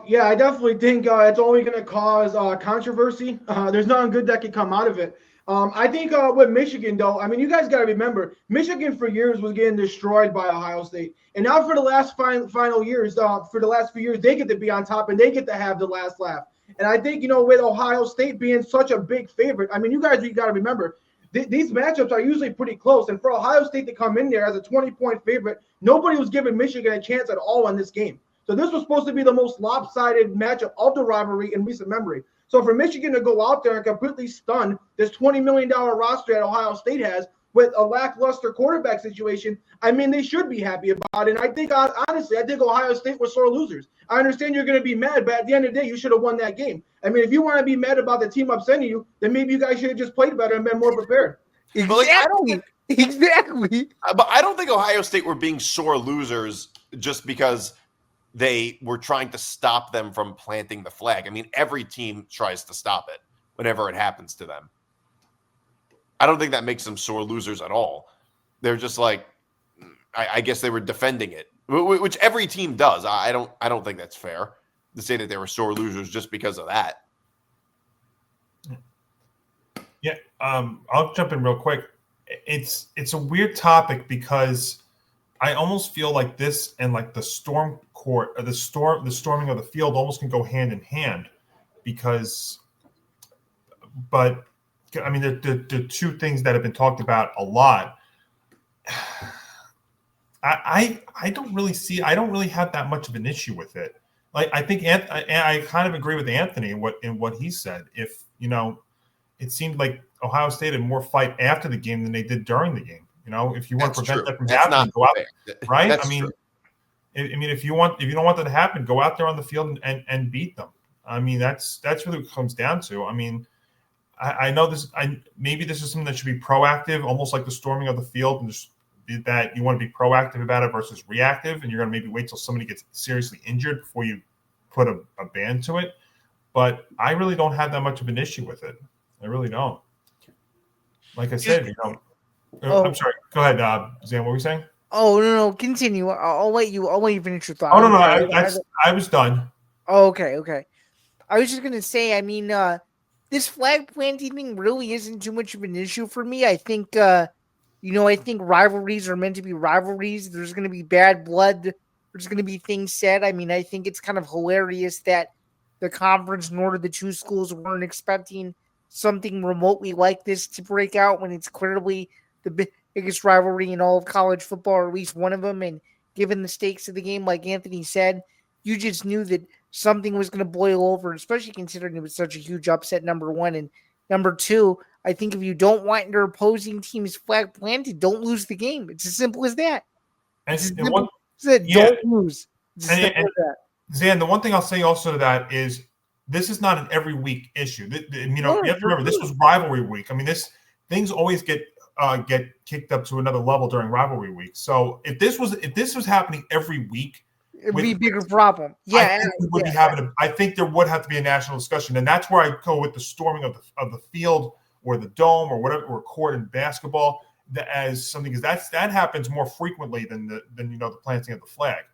Yeah, I definitely think it's only going to cause controversy. There's nothing good that could come out of it. I think with Michigan, though, I mean, you guys got to remember, Michigan for years was getting destroyed by Ohio State. And now for the last final years, for the last few years, they get to be on top and they get to have the last laugh. And I think, with Ohio State being such a big favorite, I mean, you got to remember, these matchups are usually pretty close. And for Ohio State to come in there as a 20-point favorite, nobody was giving Michigan a chance at all in this game. So this was supposed to be the most lopsided matchup of the rivalry in recent memory. So for Michigan to go out there and completely stun this $20 million roster that Ohio State has with a lackluster quarterback situation, I mean, they should be happy about it. And I think, honestly, I think Ohio State was sore losers. I understand you're going to be mad, but at the end of the day, you should have won that game. I mean, if you want to be mad about the team upsetting you, then maybe you guys should have just played better and been more prepared. Exactly. Exactly. But I don't think Ohio State were being sore losers just because they were trying to stop them from planting the flag. I mean, every team tries to stop it whenever it happens to them. I don't think that makes them sore losers at all. They're just like, I guess they were defending it, which every team does. I don't think that's fair to say that they were sore losers just because of that. Yeah, I'll jump in real quick. It's a weird topic because I almost feel like this and like the storm court or the storming of the field almost can go hand in hand but I mean the two things that have been talked about a lot. I don't really have that much of an issue with it. Like I think I kind of agree with Anthony in what he said. If it seemed like Ohio State had more fight after the game than they did during the game. If you want to prevent that from happening, go out, right? That's I mean, true. if you don't want that to happen, go out there on the field and beat them. I mean, that's really what it comes down to. I mean, I know this. Maybe this is something that should be proactive, almost like the storming of the field, and just that you want to be proactive about it versus reactive, and you're going to maybe wait till somebody gets seriously injured before you put a ban to it. But I really don't have that much of an issue with it. I really don't. Like I said, I'm sorry. Go ahead, Zain. What were you saying? Oh no, continue. I'll let you finish your thought. Oh no, I was done. Oh, okay. I was just gonna say, I mean, this flag planting thing really isn't too much of an issue for me. I think, I think rivalries are meant to be rivalries. There's gonna be bad blood. There's gonna be things said. I mean, I think it's kind of hilarious that the conference nor the two schools weren't expecting something remotely like this to break out when it's clearly the biggest rivalry in all of college football, or at least one of them. And given the stakes of the game, like Anthony said, you just knew that something was going to boil over, especially considering it was such a huge upset, number one. And number two, I think if you don't want your opposing team's flag planted, don't lose the game. It's as simple as that. Don't lose. Zan, the one thing I'll say also to that is this is not an every week issue. You have to remember this was rivalry week. I mean, things always get kicked up to another level during rivalry week. So if this was happening every week, it'd be a bigger problem. Yeah, I think there would have to be a national discussion, and that's where I go with the storming of the field or the dome or whatever, or court in basketball as something, because that happens more frequently than the planting of the flag.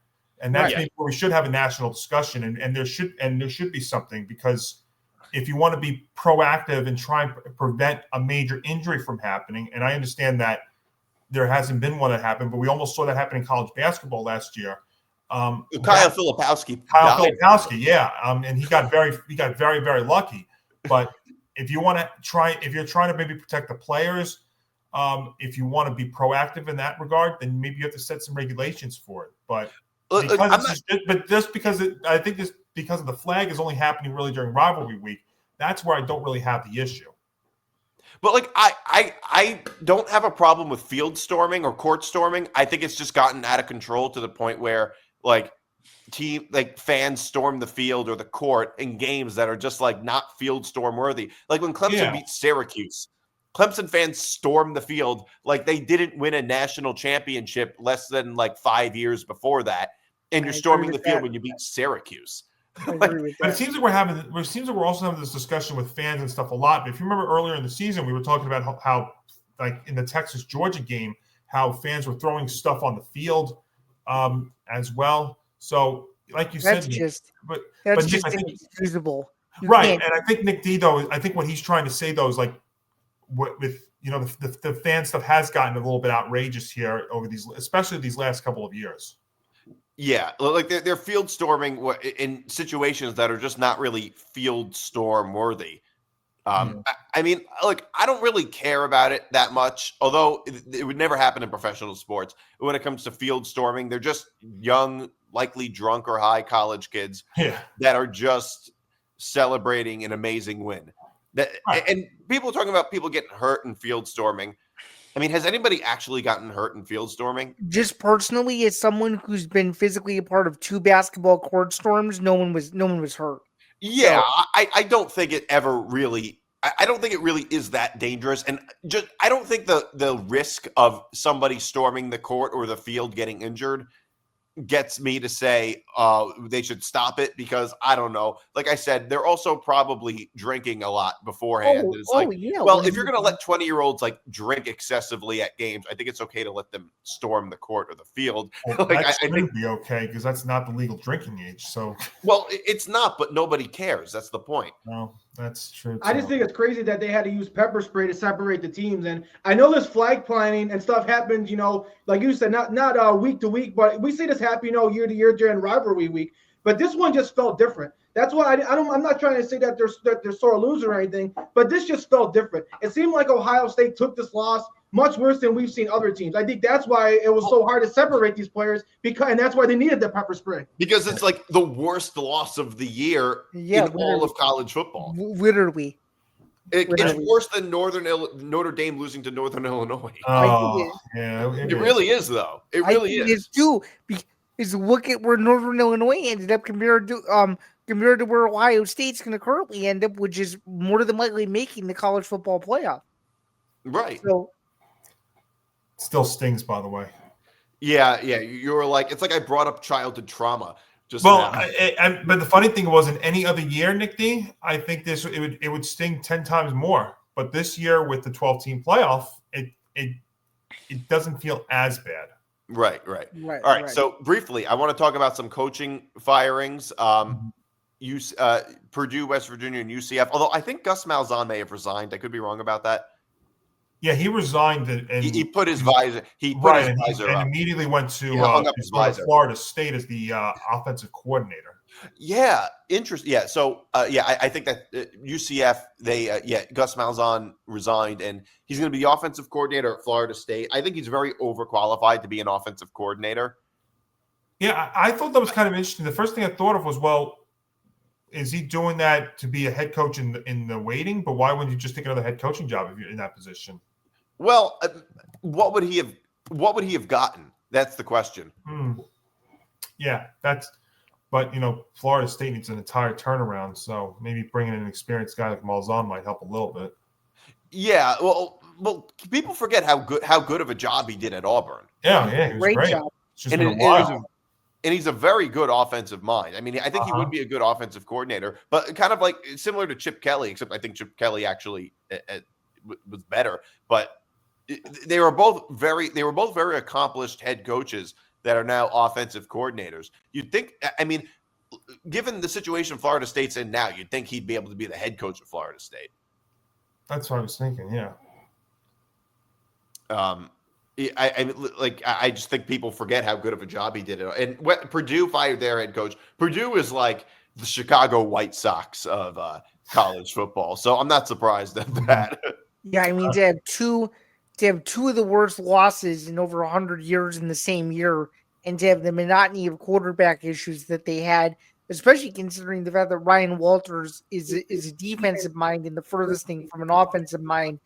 And that's maybe where we should have a national discussion, and there should be something, because if you want to be proactive and try and prevent a major injury from happening, and I understand that there hasn't been one that happened, but we almost saw that happen in college basketball last year. Kyle Filipowski, yeah, and he got very, very lucky. But if you're trying to maybe protect the players, if you want to be proactive in that regard, then maybe you have to set some regulations for it. But because of the flag is only happening really during rivalry week, that's where I don't really have the issue. But I don't have a problem with field storming or court storming. I think it's just gotten out of control to the point where fans storm the field or the court in games that are just not field storm worthy. Like when Clemson beat Syracuse, Clemson fans stormed the field like they didn't win a national championship less than 5 years before that. And you're storming the field when you beat Syracuse. But it seems like we're also having this discussion with fans and stuff a lot. But if you remember earlier in the season, we were talking about how in the Texas-Georgia game, how fans were throwing stuff on the field as well. So, like you said, that's just inexcusable. Right. And I think Nick D, though, I think what he's trying to say, though, is the fan stuff has gotten a little bit outrageous here especially these last couple of years. Yeah, they're field storming in situations that are just not really field storm worthy. I mean, I don't really care about it that much, although it would never happen in professional sports. When it comes to field storming, they're just young, likely drunk or high college kids that are just celebrating an amazing win. And people are talking about people getting hurt in field storming. I mean, has anybody actually gotten hurt in field storming? Just personally, as someone who's been physically a part of 2 basketball court storms, no one was hurt. Yeah, so, I don't think it ever really. I don't think it really is that dangerous, and I don't think the risk of somebody storming the court or the field getting injured gets me to say they should stop it, because I don't know. Like I said, they're also probably drinking a lot beforehand. If you're going to let 20-year-olds drink excessively at games, I think it's okay to let them storm the court or the field. Well, that shouldn't be okay, because that's not the legal drinking age. So, well, it's not, but nobody cares. That's the point. No, that's true. I just think it's crazy that they had to use pepper spray to separate the teams. And I know this flag planting and stuff happens, like you said, not week to week, but we see this happen, year to year during rivalry week. But this one just felt different. That's why I'm not trying to say that they're sore loser or anything, but this just felt different. It seemed like Ohio State took this loss much worse than we've seen other teams. I think that's why it was so hard to separate these players and that's why they needed the pepper spray. Because it's like the worst loss of the year in all of college football. Literally. It's worse than Notre Dame losing to Northern Illinois. It really is, though. It really is. It is too. Because look at where Northern Illinois ended up compared to where Ohio State's going to currently end up, which is more than likely making the college football playoff. Right. So, still stings, by the way. Yeah. You're like, it's like I brought up childhood trauma. But the funny thing was, in any other year, Nick D, I think it would sting 10 times more. But this year with the 12-team playoff, it doesn't feel as bad. Right. All right. So briefly, I want to talk about some coaching firings. Purdue, West Virginia, and UCF. Although I think Gus Malzahn may have resigned. I could be wrong about that. Yeah, he resigned and he put his visor. He put his visor and up. Immediately went to Florida State as the offensive coordinator. Yeah, interesting. Yeah, so I think that UCF Gus Malzahn resigned, and he's going to be the offensive coordinator at Florida State. I think he's very overqualified to be an offensive coordinator. Yeah, I thought that was kind of interesting. The first thing I thought of was, well, is he doing that to be a head coach in the waiting? But why wouldn't you just take another head coaching job if you're in that position? Well, what would he have gotten? That's the question. Yeah, but Florida State needs an entire turnaround, so maybe bringing in an experienced guy like Malzahn might help a little bit. Yeah, well, people forget how good of a job he did at Auburn. Yeah, he was great. Job. It's just been a while. And he's a very good offensive mind. I mean, I think he would be a good offensive coordinator, but kind of like similar to Chip Kelly, except I think Chip Kelly actually was better. But they were both very accomplished head coaches that are now offensive coordinators. You'd think, I mean, given the situation Florida State's in now, you'd think he'd be able to be the head coach of Florida State. That's what I was thinking. Yeah. I just think people forget how good of a job he did. And Purdue fired their head coach. Purdue is like the Chicago White Sox of college football, so I'm not surprised at that. Yeah, I mean, to have two of the worst losses in over 100 years in the same year, and to have the monotony of quarterback issues that they had, especially considering the fact that Ryan Walters is a defensive mind and the furthest thing from an offensive mind.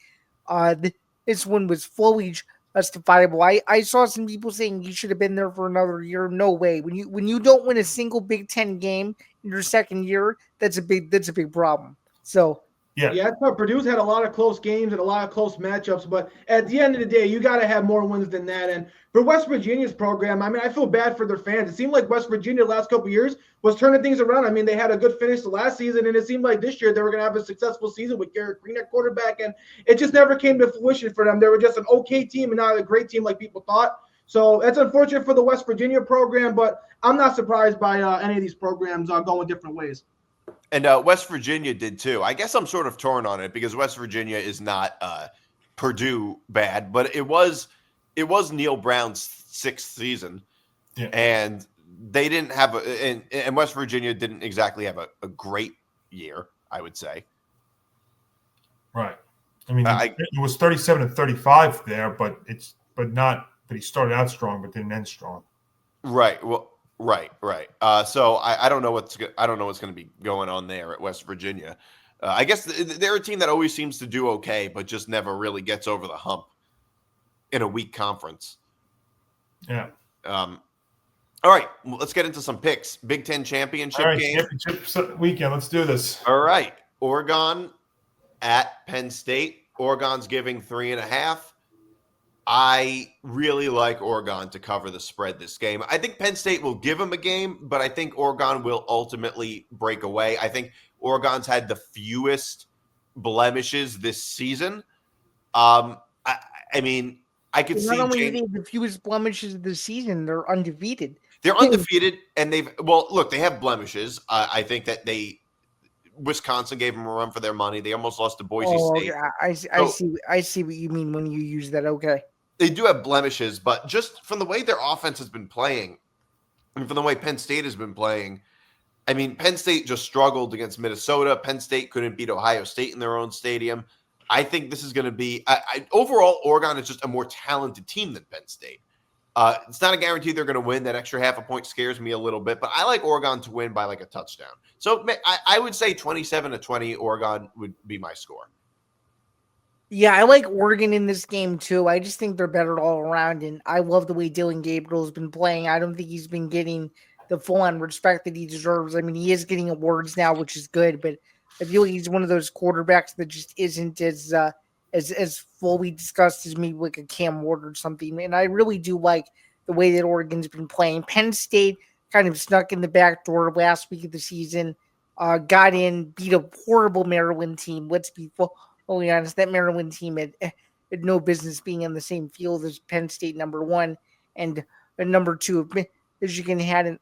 This one was fully justifiable. I saw some people saying he should have been there for another year. No way. When you don't win a single Big Ten game in your second year, that's a big problem. So yeah, that's what Purdue's had a lot of close games and a lot of close matchups, but at the end of the day, you got to have more wins than that. And for West Virginia's program, I mean, I feel bad for their fans. It seemed like West Virginia the last couple of years was turning things around. I mean, they had a good finish the last season, and it seemed like this year they were going to have a successful season with Garrett Green at quarterback, and it just never came to fruition for them. They were just an okay team and not a great team like people thought. So that's unfortunate for the West Virginia program, but I'm not surprised by any of these programs going different ways. And West Virginia did too. I guess I'm sort of torn on it because West Virginia is not Purdue bad, but it was Neil Brown's sixth season, and they didn't have and West Virginia didn't exactly have a great year, I would say. Right. I mean, it was 37-35 there, but he started out strong, but didn't end strong. Right. Well. Right. So I don't know what's going to be going on there at West Virginia. I guess they're a team that always seems to do okay, but just never really gets over the hump in a weak conference. Yeah. All right. Well, let's get into some picks. Big Ten championship game. Championship weekend. Let's do this. All right. Oregon at Penn State. Oregon's giving 3.5. I really like Oregon to cover the spread this game. I think Penn State will give them a game, but I think Oregon will ultimately break away. I think Oregon's had the fewest blemishes this season. I mean, I could see. Not only the fewest blemishes of the season, they're undefeated. They're undefeated, and they have blemishes. I think that Wisconsin gave them a run for their money. They almost lost to Boise State. I see what you mean when you use that. Okay. They do have blemishes, but just from the way their offense has been playing and from the way Penn State has been playing, I mean, Penn State just struggled against Minnesota. Penn State couldn't beat Ohio State in their own stadium. I think this is going to be overall, Oregon is just a more talented team than Penn State. It's not a guarantee they're going to win. That extra half a point scares me a little bit, but I like Oregon to win by like a touchdown. So I would say 27-20, Oregon would be my score. Yeah, I like Oregon in this game too. I just think they're better all around, and I love the way Dylan Gabriel's been playing. I don't think he's been getting the full-on respect that he deserves. I mean, he is getting awards now, which is good, but I feel like he's one of those quarterbacks that just isn't as fully discussed as maybe like a Cam Ward or something. And I really do like the way that Oregon's been playing. Penn State kind of snuck in the back door last week of the season, got in, beat a horrible Maryland team. Let's be fully honest, that Maryland team had no business being on the same field as Penn State, number one, and number two, Michigan hadn't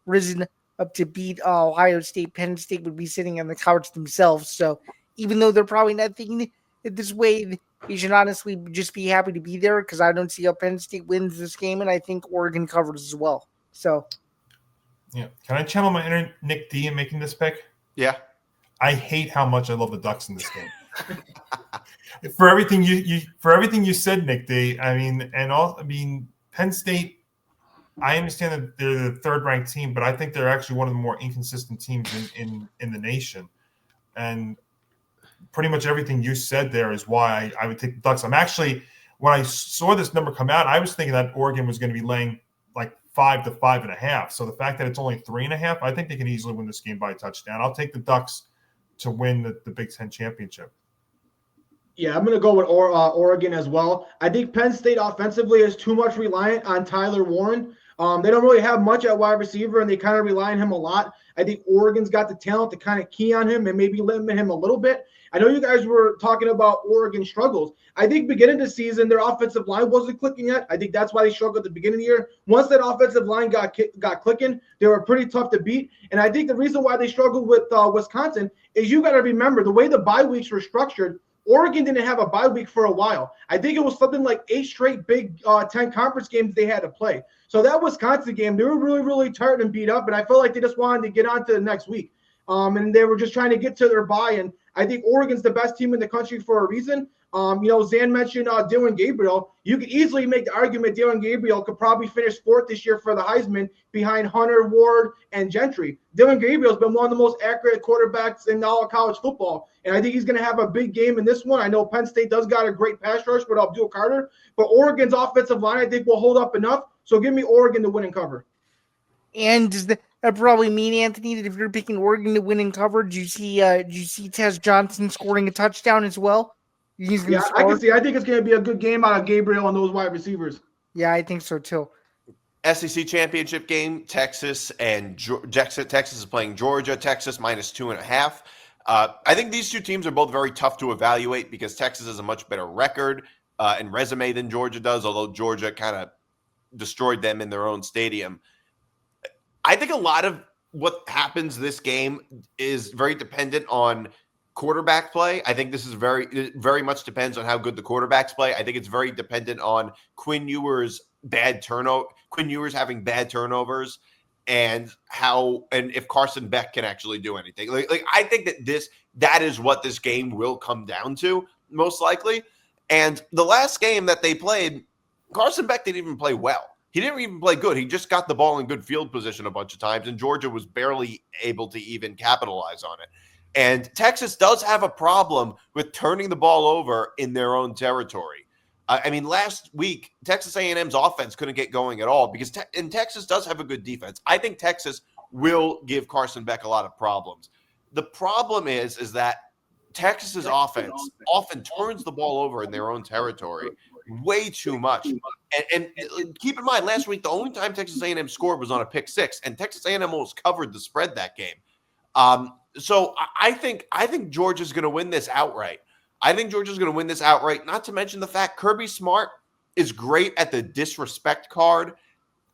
risen up to beat Ohio State. Penn State would be sitting on the couch themselves. So even though they're probably not thinking it this way, you should honestly just be happy to be there, because I don't see how Penn State wins this game, and I think Oregon covers as well. So, yeah, can I channel my inner Nick D in making this pick? Yeah. I hate how much I love the Ducks in this game. For everything you said, Nick D. Penn State. I understand that they're the third-ranked team, but I think they're actually one of the more inconsistent teams in the nation. And pretty much everything you said there is why I would take the Ducks. I'm actually, when I saw this number come out, I was thinking that Oregon was going to be laying like 5 to 5.5. So the fact that it's only 3.5, I think they can easily win this game by a touchdown. I'll take the Ducks to win the Big Ten championship. Yeah, I'm going to go with Oregon as well. I think Penn State offensively is too much reliant on Tyler Warren. They don't really have much at wide receiver, and they kind of rely on him a lot. I think Oregon's got the talent to kind of key on him and maybe limit him a little bit. I know you guys were talking about Oregon struggles. I think beginning of the season, their offensive line wasn't clicking yet. I think that's why they struggled at the beginning of the year. Once that offensive line got clicking, they were pretty tough to beat. And I think the reason why they struggled with Wisconsin is you got to remember the way the bye weeks were structured. Oregon didn't have a bye week for a while. I think it was something like 8 straight Big Ten conference games they had to play. So that Wisconsin game, they were really, really tired and beat up, and I felt like they just wanted to get on to the next week. And they were just trying to get to their bye, and I think Oregon's the best team in the country for a reason. Zain mentioned Dylan Gabriel. You could easily make the argument Dylan Gabriel could probably finish 4th this year for the Heisman behind Hunter, Ward, and Gentry. Dylan Gabriel's been one of the most accurate quarterbacks in all of college football, and I think he's going to have a big game in this one. I know Penn State does got a great pass rush with Abdul Carter, but Oregon's offensive line I think will hold up enough. So give me Oregon to win and cover. And does that probably mean, Anthony, that if you're picking Oregon to win and cover, do you see Tez Johnson scoring a touchdown as well? Yeah, I can see. I think it's going to be a good game out of Gabriel and those wide receivers. Yeah, I think so too. SEC championship game, Texas is playing Georgia. Texas -2.5. I think these two teams are both very tough to evaluate because Texas has a much better record and resume than Georgia does, although Georgia kind of destroyed them in their own stadium. I think a lot of what happens this game is very dependent on quarterback play. I think this is very much depends on how good the quarterbacks play. I think it's very dependent on Quinn Ewers having bad turnovers and if Carson Beck can actually do anything. Like I think that is what this game will come down to most likely. And the last game that they played, Carson Beck didn't even play well. He didn't even play good. He just got the ball in good field position a bunch of times, and Georgia was barely able to even capitalize on it. And Texas does have a problem with turning the ball over in their own territory. Last week, Texas A&M's offense couldn't get going at all because Texas does have a good defense. I think Texas will give Carson Beck a lot of problems. The problem is that Texas's offense often turns the ball over in their own territory way too much. And keep in mind, last week, the only time Texas A&M scored was on a pick 6, and Texas A&M almost covered the spread that game. So I think Georgia's going to win this outright. Not to mention the fact Kirby Smart is great at the disrespect card.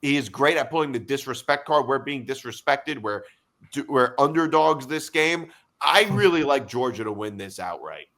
He is great at pulling the disrespect card. We're being disrespected. We're underdogs this game. I really like Georgia to win this outright.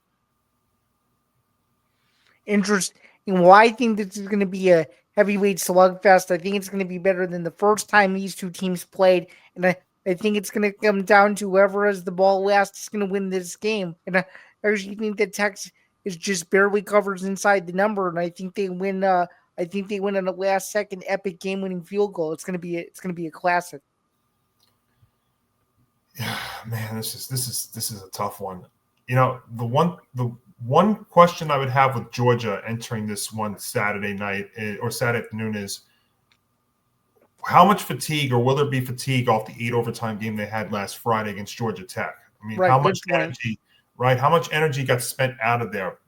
Interesting. Well, I think this is going to be a heavyweight slugfest. I think it's going to be better than the first time these two teams played. And I think it's going to come down to whoever has the ball last is going to win this game. And I actually think that Texas is just barely covers inside the number, and I think they win. I think they win on a last second epic game winning field goal. It's gonna be a classic. Yeah, man, this is a tough one. The one question I would have with Georgia entering this one Saturday night or Saturday afternoon is how much fatigue, or will there be fatigue off the 8 overtime game they had last Friday against Georgia Tech? I mean, right, how much energy, right? How much energy got spent out of there?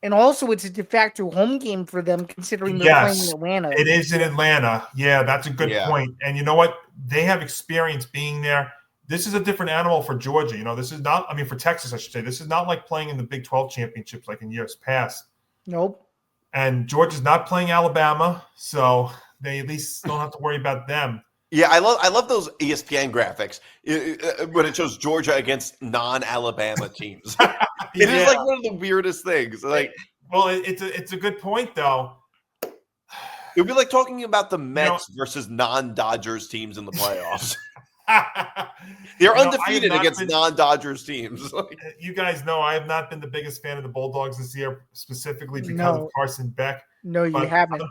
And also, it's a de facto home game for them, considering they're playing in Atlanta. It is in Atlanta. Yeah, that's a good point. And you know what? They have experience being there. This is a different animal for Georgia. This is not, for Texas, I should say. This is not like playing in the Big 12 championships like in years past. Nope. And Georgia's not playing Alabama, so they at least don't have to worry about them. Yeah, I love those ESPN graphics when it shows Georgia against non-Alabama teams. It is like one of the weirdest things. Well, it's a good point though. It would be like talking about the Mets versus non-Dodgers teams in the playoffs. They're undefeated against non-Dodgers teams. You guys know I have not been the biggest fan of the Bulldogs this year, specifically because of Carson Beck. No, you haven't.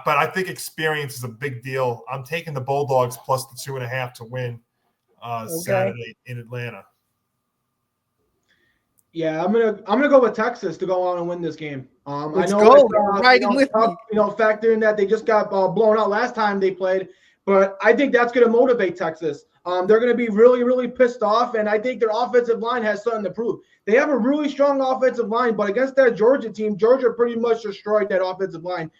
But I think experience is a big deal. I'm taking the Bulldogs plus the 2.5 to win Saturday in Atlanta. Yeah, I'm gonna go with Texas to go on and win this game. Let's go. Factor in that they just got blown out last time they played, but I think that's going to motivate Texas. They're going to be really, really pissed off, and I think their offensive line has something to prove. They have a really strong offensive line, but against that Georgia team, Georgia pretty much destroyed that offensive line.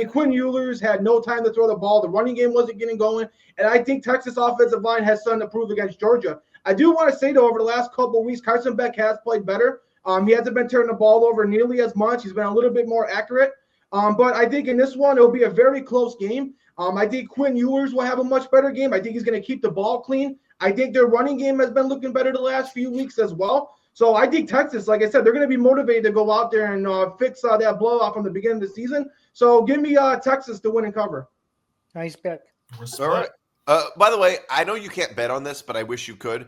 Quinn Ewers had no time to throw the ball. The running game wasn't getting going, and I think Texas offensive line has something to prove against Georgia. I do want to say, though, over the last couple of weeks, Carson Beck has played better. He hasn't been turning the ball over nearly as much. He's been a little bit more accurate. But I think in this one, it'll be a very close game. I think Quinn Ewers will have a much better game. I think he's going to keep the ball clean. I think their running game has been looking better the last few weeks as well. So I think Texas, like I said, they're going to be motivated to go out there and fix that blowout from the beginning of the season. So give me Texas to win and cover. Nice pick. All right. By the way, I know you can't bet on this, but I wish you could.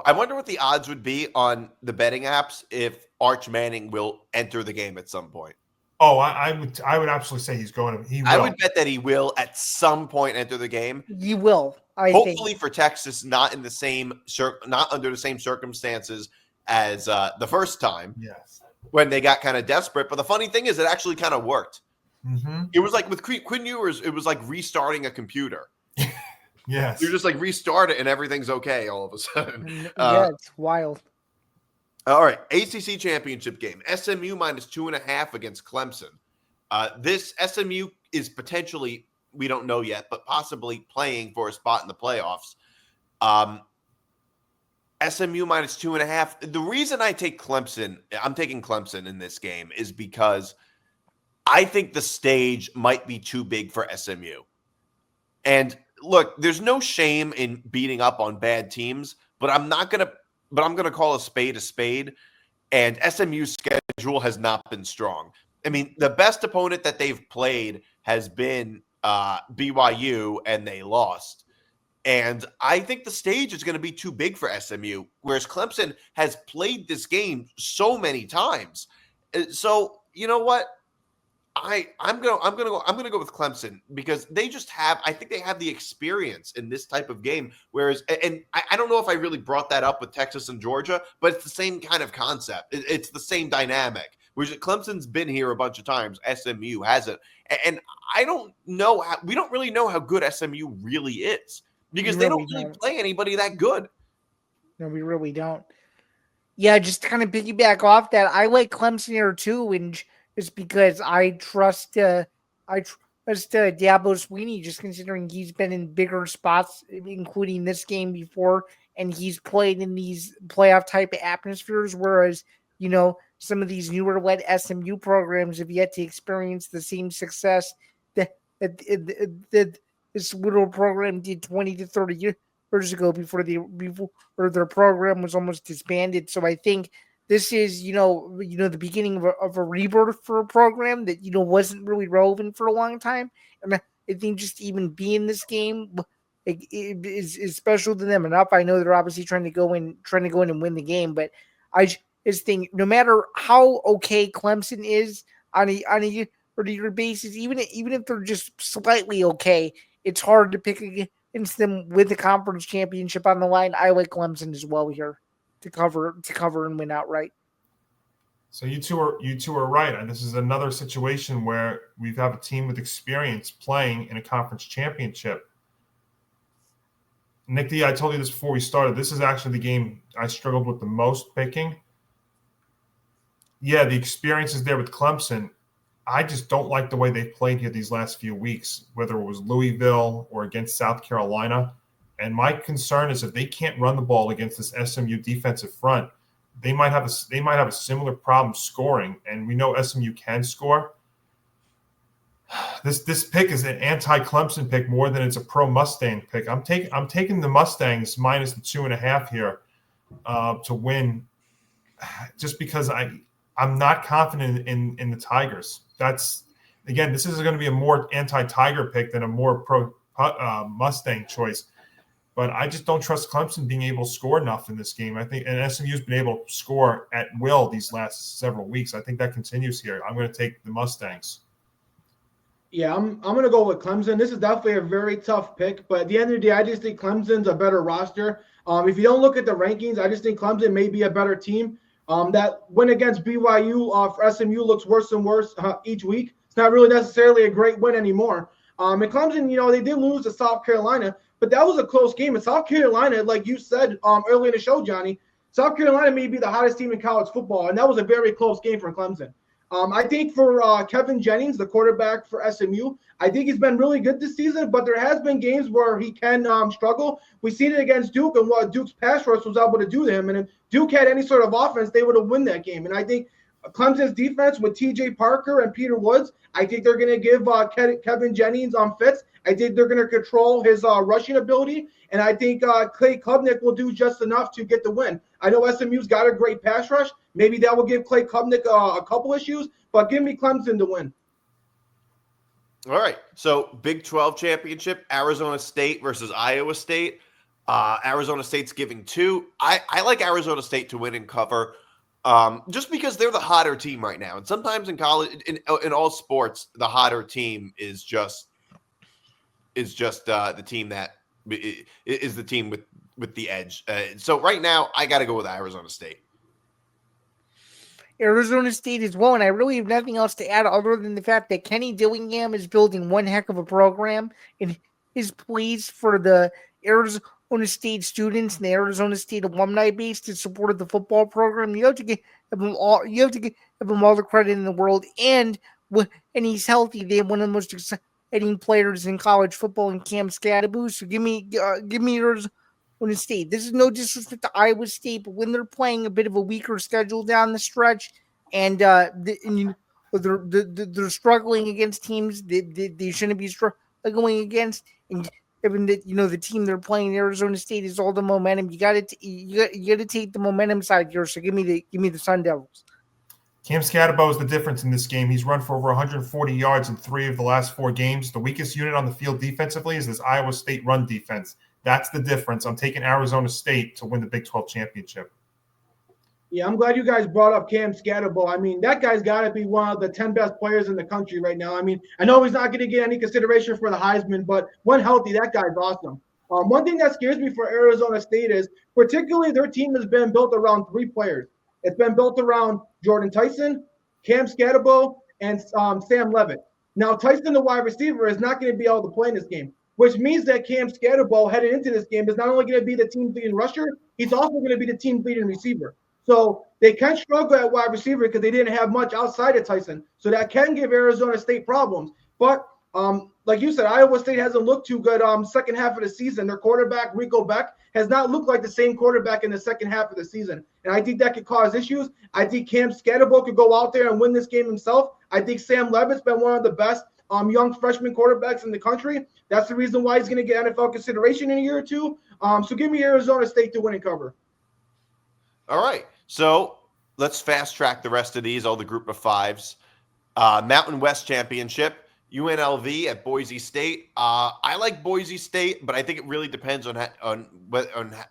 I wonder what the odds would be on the betting apps if Arch Manning will enter the game at some point. Oh, I would absolutely say he's going to. He will. I would bet that he will at some point enter the game. He will. Hopefully for Texas, not under the same circumstances as the first time. Yes. When they got kind of desperate. But the funny thing is, it actually kind of worked. Mm-hmm. It was like with Quinn Ewers, it was like restarting a computer. Yes. You just like restart it and everything's okay all of a sudden. It's wild. All right. ACC Championship game. SMU minus 2.5 against Clemson. This SMU is potentially, we don't know yet, but possibly playing for a spot in the playoffs. SMU minus 2.5. The reason I'm taking Clemson in this game is because I think the stage might be too big for SMU. And look, there's no shame in beating up on bad teams, but I'm going to call a spade, and SMU's schedule has not been strong. The best opponent that they've played has been BYU, and they lost. And I think the stage is going to be too big for SMU, whereas Clemson has played this game so many times. So you know what? I'm gonna go with Clemson because they just have. I think they have the experience in this type of game. Whereas, and I don't know if I really brought that up with Texas and Georgia, but it's the same kind of concept. It's the same dynamic. Whereas Clemson's been here a bunch of times, SMU hasn't, and I don't know. We don't really know how good SMU really is because they don't really play anybody that good. No, we really don't. Yeah, just to kind of piggyback off that, I like Clemson here too, and just because I trust Dabo Swinney, just considering he's been in bigger spots, including this game before, and he's played in these playoff type of atmospheres, whereas, some of these newer led SMU programs have yet to experience the same success that this little program did 20 to 30 years ago before their program was almost disbanded. So I think this is, the beginning of a rebirth for a program that, wasn't really relevant for a long time. And I think just even being in this game is special to them enough. I know they're obviously trying to go in and win the game, but this thing. No matter how okay Clemson is on a year basis, even if they're just slightly okay, it's hard to pick against them with the conference championship on the line. I like Clemson as well here to cover and win outright. So you two are right, and this is another situation where we have a team with experience playing in a conference championship. Nick D, I told you this before we started. This is actually the game I struggled with the most picking. Yeah, the experience is there with Clemson. I just don't like the way they've played here these last few weeks, whether it was Louisville or against South Carolina. And my concern is if they can't run the ball against this SMU defensive front, they might have a similar problem scoring. And we know SMU can score. This pick is an anti-Clemson pick more than it's a pro-Mustang pick. I'm taking the Mustangs minus the 2.5 here to win, just because I'm not confident in the Tigers. This is going to be a more anti-Tiger pick than a more pro Mustang choice. But I just don't trust Clemson being able to score enough in this game. I think, and SMU's been able to score at will these last several weeks. I think that continues here. I'm going to take the Mustangs. Yeah, I'm going to go with Clemson. This is definitely a very tough pick, but at the end of the day, I just think Clemson's a better roster. If you don't look at the rankings, I just think Clemson may be a better team. That win against BYU for SMU looks worse and worse each week. It's not really necessarily a great win anymore. And Clemson, they did lose to South Carolina, but that was a close game. And South Carolina, like you said earlier in the show, Johnny, South Carolina may be the hottest team in college football, and that was a very close game for Clemson. I think for Kevin Jennings, the quarterback for SMU, I think he's been really good this season, but there has been games where he can struggle. We've seen it against Duke and what Duke's pass rush was able to do to him. And if Duke had any sort of offense, they would have won that game. And I think Clemson's defense with TJ Parker and Peter Woods, I think they're going to give Kevin Jennings fits. I think they're going to control his rushing ability. And I think Clay Klubnik will do just enough to get the win. I know SMU's got a great pass rush. Maybe that will give Clay Klubnik a couple issues, but give me Clemson to win. All right. So Big 12 championship, Arizona State versus Iowa State. Arizona State's giving 2. I like Arizona State to win and cover just because they're the hotter team right now. And sometimes in college, in all sports, the hotter team is just the team that is the team with the edge. So right now, I got to go with Arizona State. Arizona State as well, and I really have nothing else to add other than the fact that Kenny Dillingham is building one heck of a program, and his pleas for the Arizona State students and the Arizona State alumni base to support the football program. You have to give them all the credit in the world, and he's healthy. They have one of the most exciting players in college football in Cam Scadaboo. So give me Arizona State. This is no disrespect to Iowa State, but when they're playing a bit of a weaker schedule down the stretch, and they're struggling against teams they shouldn't be struggling against, and given that the team they're playing, Arizona State, is all the momentum, you got to take the momentum side here. So give me the Sun Devils. Cam Scadaboo is the difference in this game. He's run for over 140 yards in 3 of the last 4 games. The weakest unit on the field defensively is this Iowa State run defense. That's the difference. I'm taking Arizona State to win the Big 12 championship. Yeah, I'm glad you guys brought up Cam Scadaboo. I mean, that guy's got to be one of the 10 best players in the country right now. I mean, I know he's not going to get any consideration for the Heisman, but when healthy, that guy's awesome. One thing that scares me for Arizona State is particularly their team has been built around 3 players. It's been built around Jordan Tyson, Cam Scadaboo, and Sam Levitt. Now, Tyson, the wide receiver, is not going to be able to play in this game, which means that Cam Scadaboo headed into this game is not only going to be the team leading rusher, he's also going to be the team leading receiver. So they can struggle at wide receiver because they didn't have much outside of Tyson. So that can give Arizona State problems. But like you said, Iowa State hasn't looked too good second half of the season. Their quarterback, Rico Beck, has not looked like the same quarterback in the second half of the season. And I think that could cause issues. I think Cam Scadaboo could go out there and win this game himself. I think Sam Levitt's been one of the best young freshman quarterbacks in the country. That's the reason why he's going to get NFL consideration in a year or two. So give me Arizona State to win and cover. All right. So let's fast track the rest of these, all the group of 5s. Mountain West Championship. UNLV at Boise State. I like Boise State, but I think it really depends on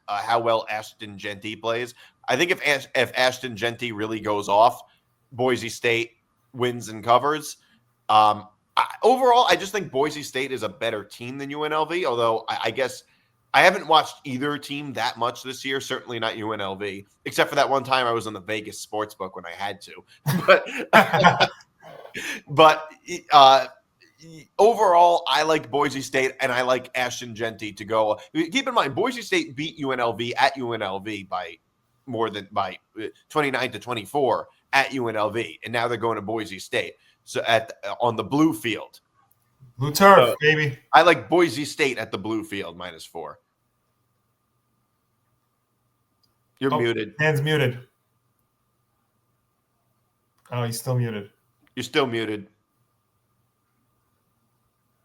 how well Ashton Genty plays. I think if Ashton Genty really goes off, Boise State wins and covers. Overall, I just think Boise State is a better team than UNLV, although I guess I haven't watched either team that much this year, certainly not UNLV, except for that one time I was on the Vegas Sportsbook when I had to. But overall, I like Boise State, and I like Ashton Genty to go. Keep in mind, Boise State beat UNLV at UNLV by 29-24 at UNLV, and now they're going to Boise State. So on the blue field. Blue turf, baby. I like Boise State at the blue field -4. You're muted. Dan's muted. Oh, he's still muted. You're still muted.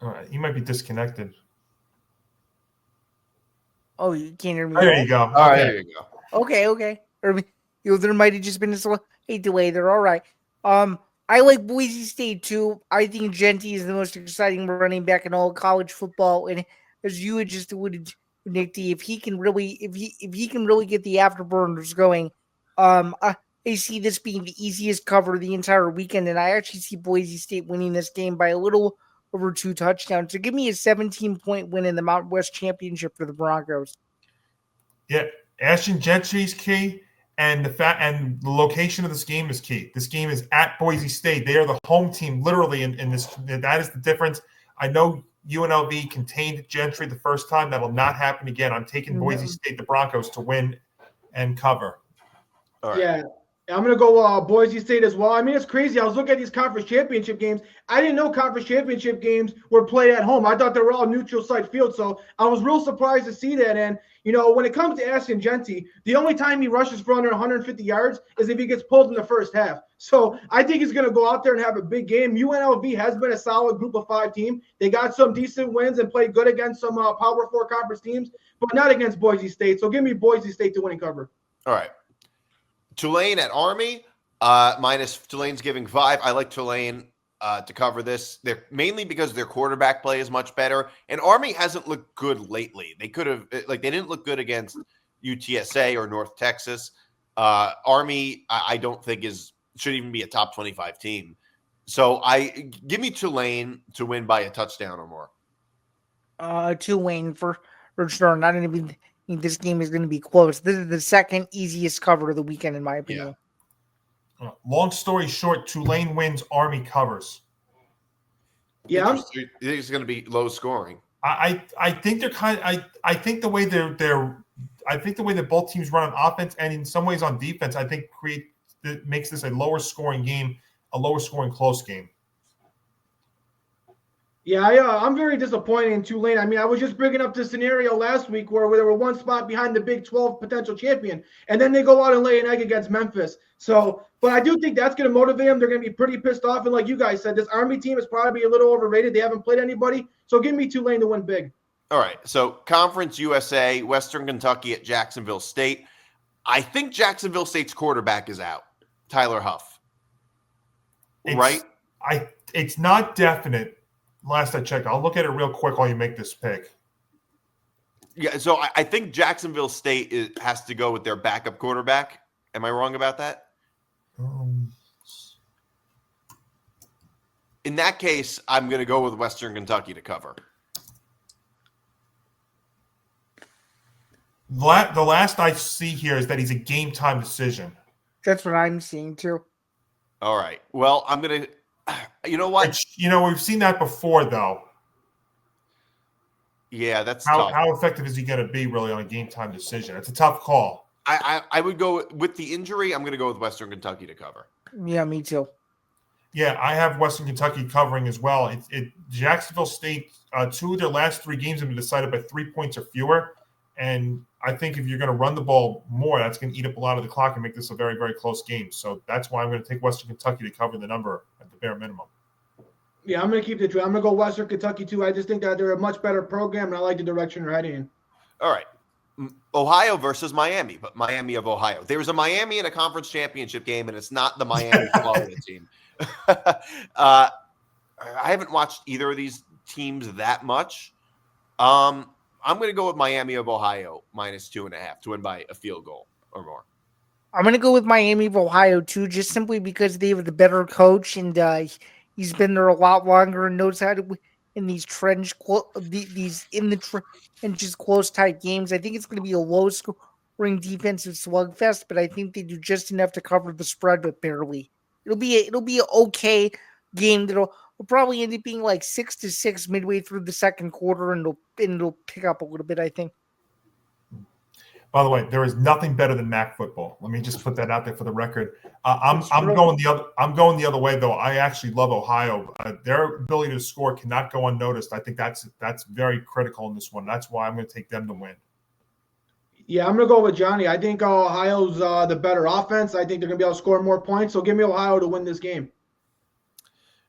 All right, he might be disconnected. Oh, you can't hear me. Oh, there you go. All right, there you go. Okay. Or there might have just been a delay there. All right. I like Boise State too. I think Genty is the most exciting running back in all of college football, and as you had just alluded to, Nick D, if he can really get the afterburners going, I see this being the easiest cover the entire weekend, and I actually see Boise State winning this game by a little over 2 touchdowns. So give me a 17-point win in the Mountain West Championship for the Broncos. Yeah, Ashton Gentry's key. And the location of this game is key. This game is at Boise State. They are the home team, literally, in this. That is the difference. I know UNLV contained Gentry the first time. That'll not happen again. I'm taking Boise State, the Broncos, to win and cover. All right. Yeah. I'm going to go Boise State as well. I mean, it's crazy. I was looking at these conference championship games. I didn't know conference championship games were played at home. I thought they were all neutral site field. So I was real surprised to see that. And, when it comes to Ashton Genty, the only time he rushes for under 150 yards is if he gets pulled in the first half. So I think he's going to go out there and have a big game. UNLV has been a solid group of 5 team. They got some decent wins and played good against some Power 4 conference teams, but not against Boise State. So give me Boise State to win and cover. All right. Tulane at Army, Tulane's giving 5. I like Tulane to cover this. They're mainly because their quarterback play is much better, and Army hasn't looked good lately. They could have they didn't look good against UTSA or North Texas. Army, I don't think should even be a top 25 team. So give me Tulane to win by a touchdown or more. Tulane for sure. I don't even think this game is going to be close. This is the second easiest cover of the weekend, in my opinion. Yeah. Long story short, Tulane wins, Army covers. Yeah, you think it's going to be low scoring? I think they're I think the way I think the way that both teams run on offense and in some ways on defense, I think makes this a lower scoring game, a lower scoring close game. Yeah, I'm very disappointed in Tulane. I mean, I was just bringing up the scenario last week where they were one spot behind the Big 12 potential champion, and then they go out and lay an egg against Memphis. So, but I do think that's going to motivate them. They're going to be pretty pissed off. And like you guys said, this Army team is probably a little overrated. They haven't played anybody. So give me Tulane to win big. All right. So Conference USA, Western Kentucky at Jacksonville State. I think Jacksonville State's quarterback is out, Tyler Huff. It's not definite. Last I checked, I'll look at it real quick while you make this pick. Yeah, so I think Jacksonville State has to go with their backup quarterback. Am I wrong about that? In that case, I'm going to go with Western Kentucky to cover. The last I see here is that he's a game-time decision. That's what I'm seeing, too. All right. Well, I'm going to – you know what? We've seen that before, though. Yeah, that's tough. How effective is he going to be really on a game-time decision? It's a tough call. I would go with the injury. I'm going to go with Western Kentucky to cover. Yeah, me too. Yeah, I have Western Kentucky covering as well. Jacksonville State, 2 of their last 3 games have been decided by 3 points or fewer. And I think if you're going to run the ball more, that's going to eat up a lot of the clock and make this a very, very close game. So that's why I'm going to take Western Kentucky to cover the number at the bare minimum. Yeah, I'm going to keep the trend. I'm going to go Western Kentucky, too. I just think that they're a much better program, and I like the direction they're heading in. All right. Ohio versus Miami, but Miami of Ohio. There was a Miami in a conference championship game, and it's not the Miami Florida team. I haven't watched either of these teams that much. I'm going to go with Miami of Ohio -2.5 to win by a field goal or more. I'm going to go with Miami of Ohio too, just simply because they have the better coach and he's been there a lot longer and knows how to win in these these in the trenches close tight games. I think it's going to be a low scoring defensive slugfest, but I think they do just enough to cover the spread, but barely. It'll be an okay game that'll probably end up being like 6-6 midway through the second quarter, and it'll pick up a little bit, I think. By the way, there is nothing better than MAC football. Let me just put that out there for the record. I'm going the other way though. I actually love Ohio. Their ability to score cannot go unnoticed. I think that's very critical in this one. That's why I'm going to take them to win. Yeah, I'm going to go with Johnny. I think Ohio's the better offense. I think they're going to be able to score more points. So give me Ohio to win this game.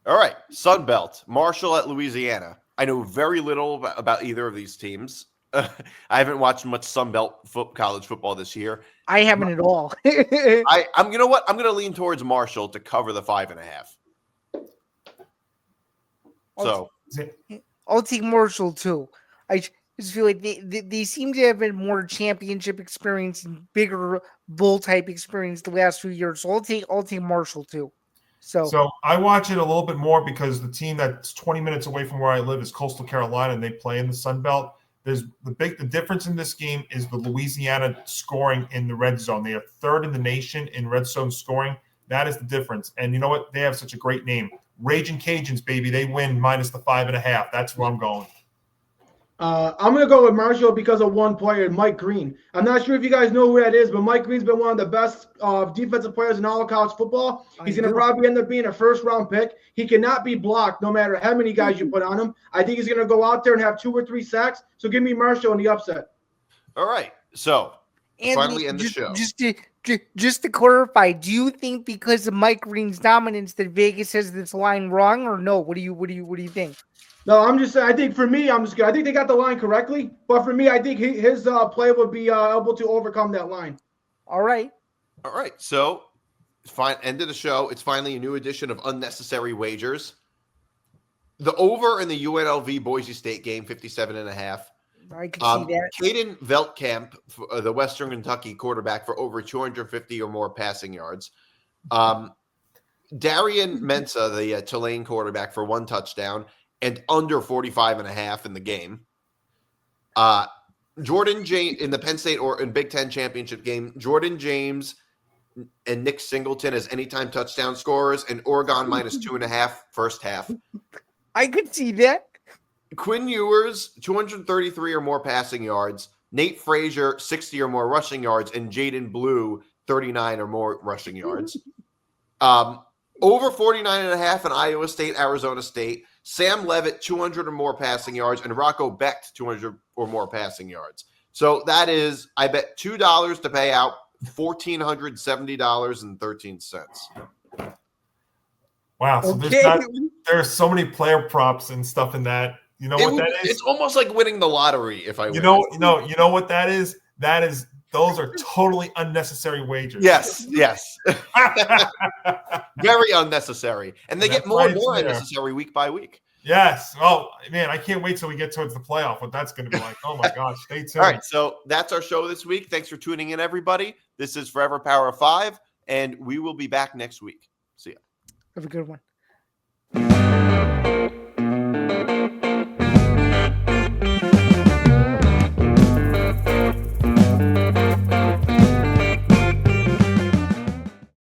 All right, Sun Belt, Marshall at Louisiana. I know very little about either of these teams. I haven't watched much Sun Belt college football this year. I haven't at all. I'm you know what? I'm going to lean towards Marshall to cover the 5.5. So I'll take Marshall too. I just feel like they seem to have been more championship experience and bigger bowl type experience the last few years. So I'll take Marshall too. So I watch it a little bit more because the team that's 20 minutes away from where I live is Coastal Carolina, and they play in the Sun Belt. There's the difference in this game is the Louisiana scoring in the red zone. They are third in the nation in red zone scoring. That is the difference. And you know what? They have such a great name. Raging Cajuns, baby. They win minus the 5.5. That's where I'm going. I'm going to go with Marshall because of one player, Mike Green. I'm not sure if you guys know who that is, but Mike Green's been one of the best defensive players in all of college football. He's going to probably end up being a first-round pick. He cannot be blocked no matter how many guys you put on him. I think he's going to go out there and have 2 or 3 sacks. So give me Marshall in the upset. all right. So finally end the show. Just to clarify, do you think because of Mike Green's dominance that Vegas has this line wrong, or no? What do you think? No, I'm just saying. I think for me, I think they got the line correctly. But for me, I think his play would be able to overcome that line. All right. So, end of the show. It's finally a new edition of Unnecessary Wagers. The over in the UNLV Boise State game, 57.5. I can see that. Caden Veltkamp, the Western Kentucky quarterback, for over 250 or more passing yards. Darian Mensah, the Tulane quarterback, for 1 touchdown. And under 45.5 in the game. Jordan James in the Penn State or in Big Ten championship game, Jordan James and Nick Singleton as anytime touchdown scorers, and Oregon -2.5 first half. I could see that. Quinn Ewers, 233 or more passing yards. Nate Frazier, 60 or more rushing yards, and Jaden Blue, 39 or more rushing yards. Over 49.5 in Iowa State, Arizona State. Sam Levitt, 200 or more passing yards, and Rocco Becht, 200 or more passing yards. So that is, I bet $2 to pay out $1,470.13. Wow. So there's so many player props and stuff in that. You know what that is? It's almost like winning the lottery if I win. You know what that is? Those are totally unnecessary wagers. Yes. Very unnecessary. And they get more and more unnecessary week by week. Yes. Oh, man, I can't wait till we get towards the playoff. What that's going to be like. Oh, my gosh. Stay tuned. All right. So that's our show this week. Thanks for tuning in, everybody. This is Forever Power 5, and we will be back next week. See ya. Have a good one.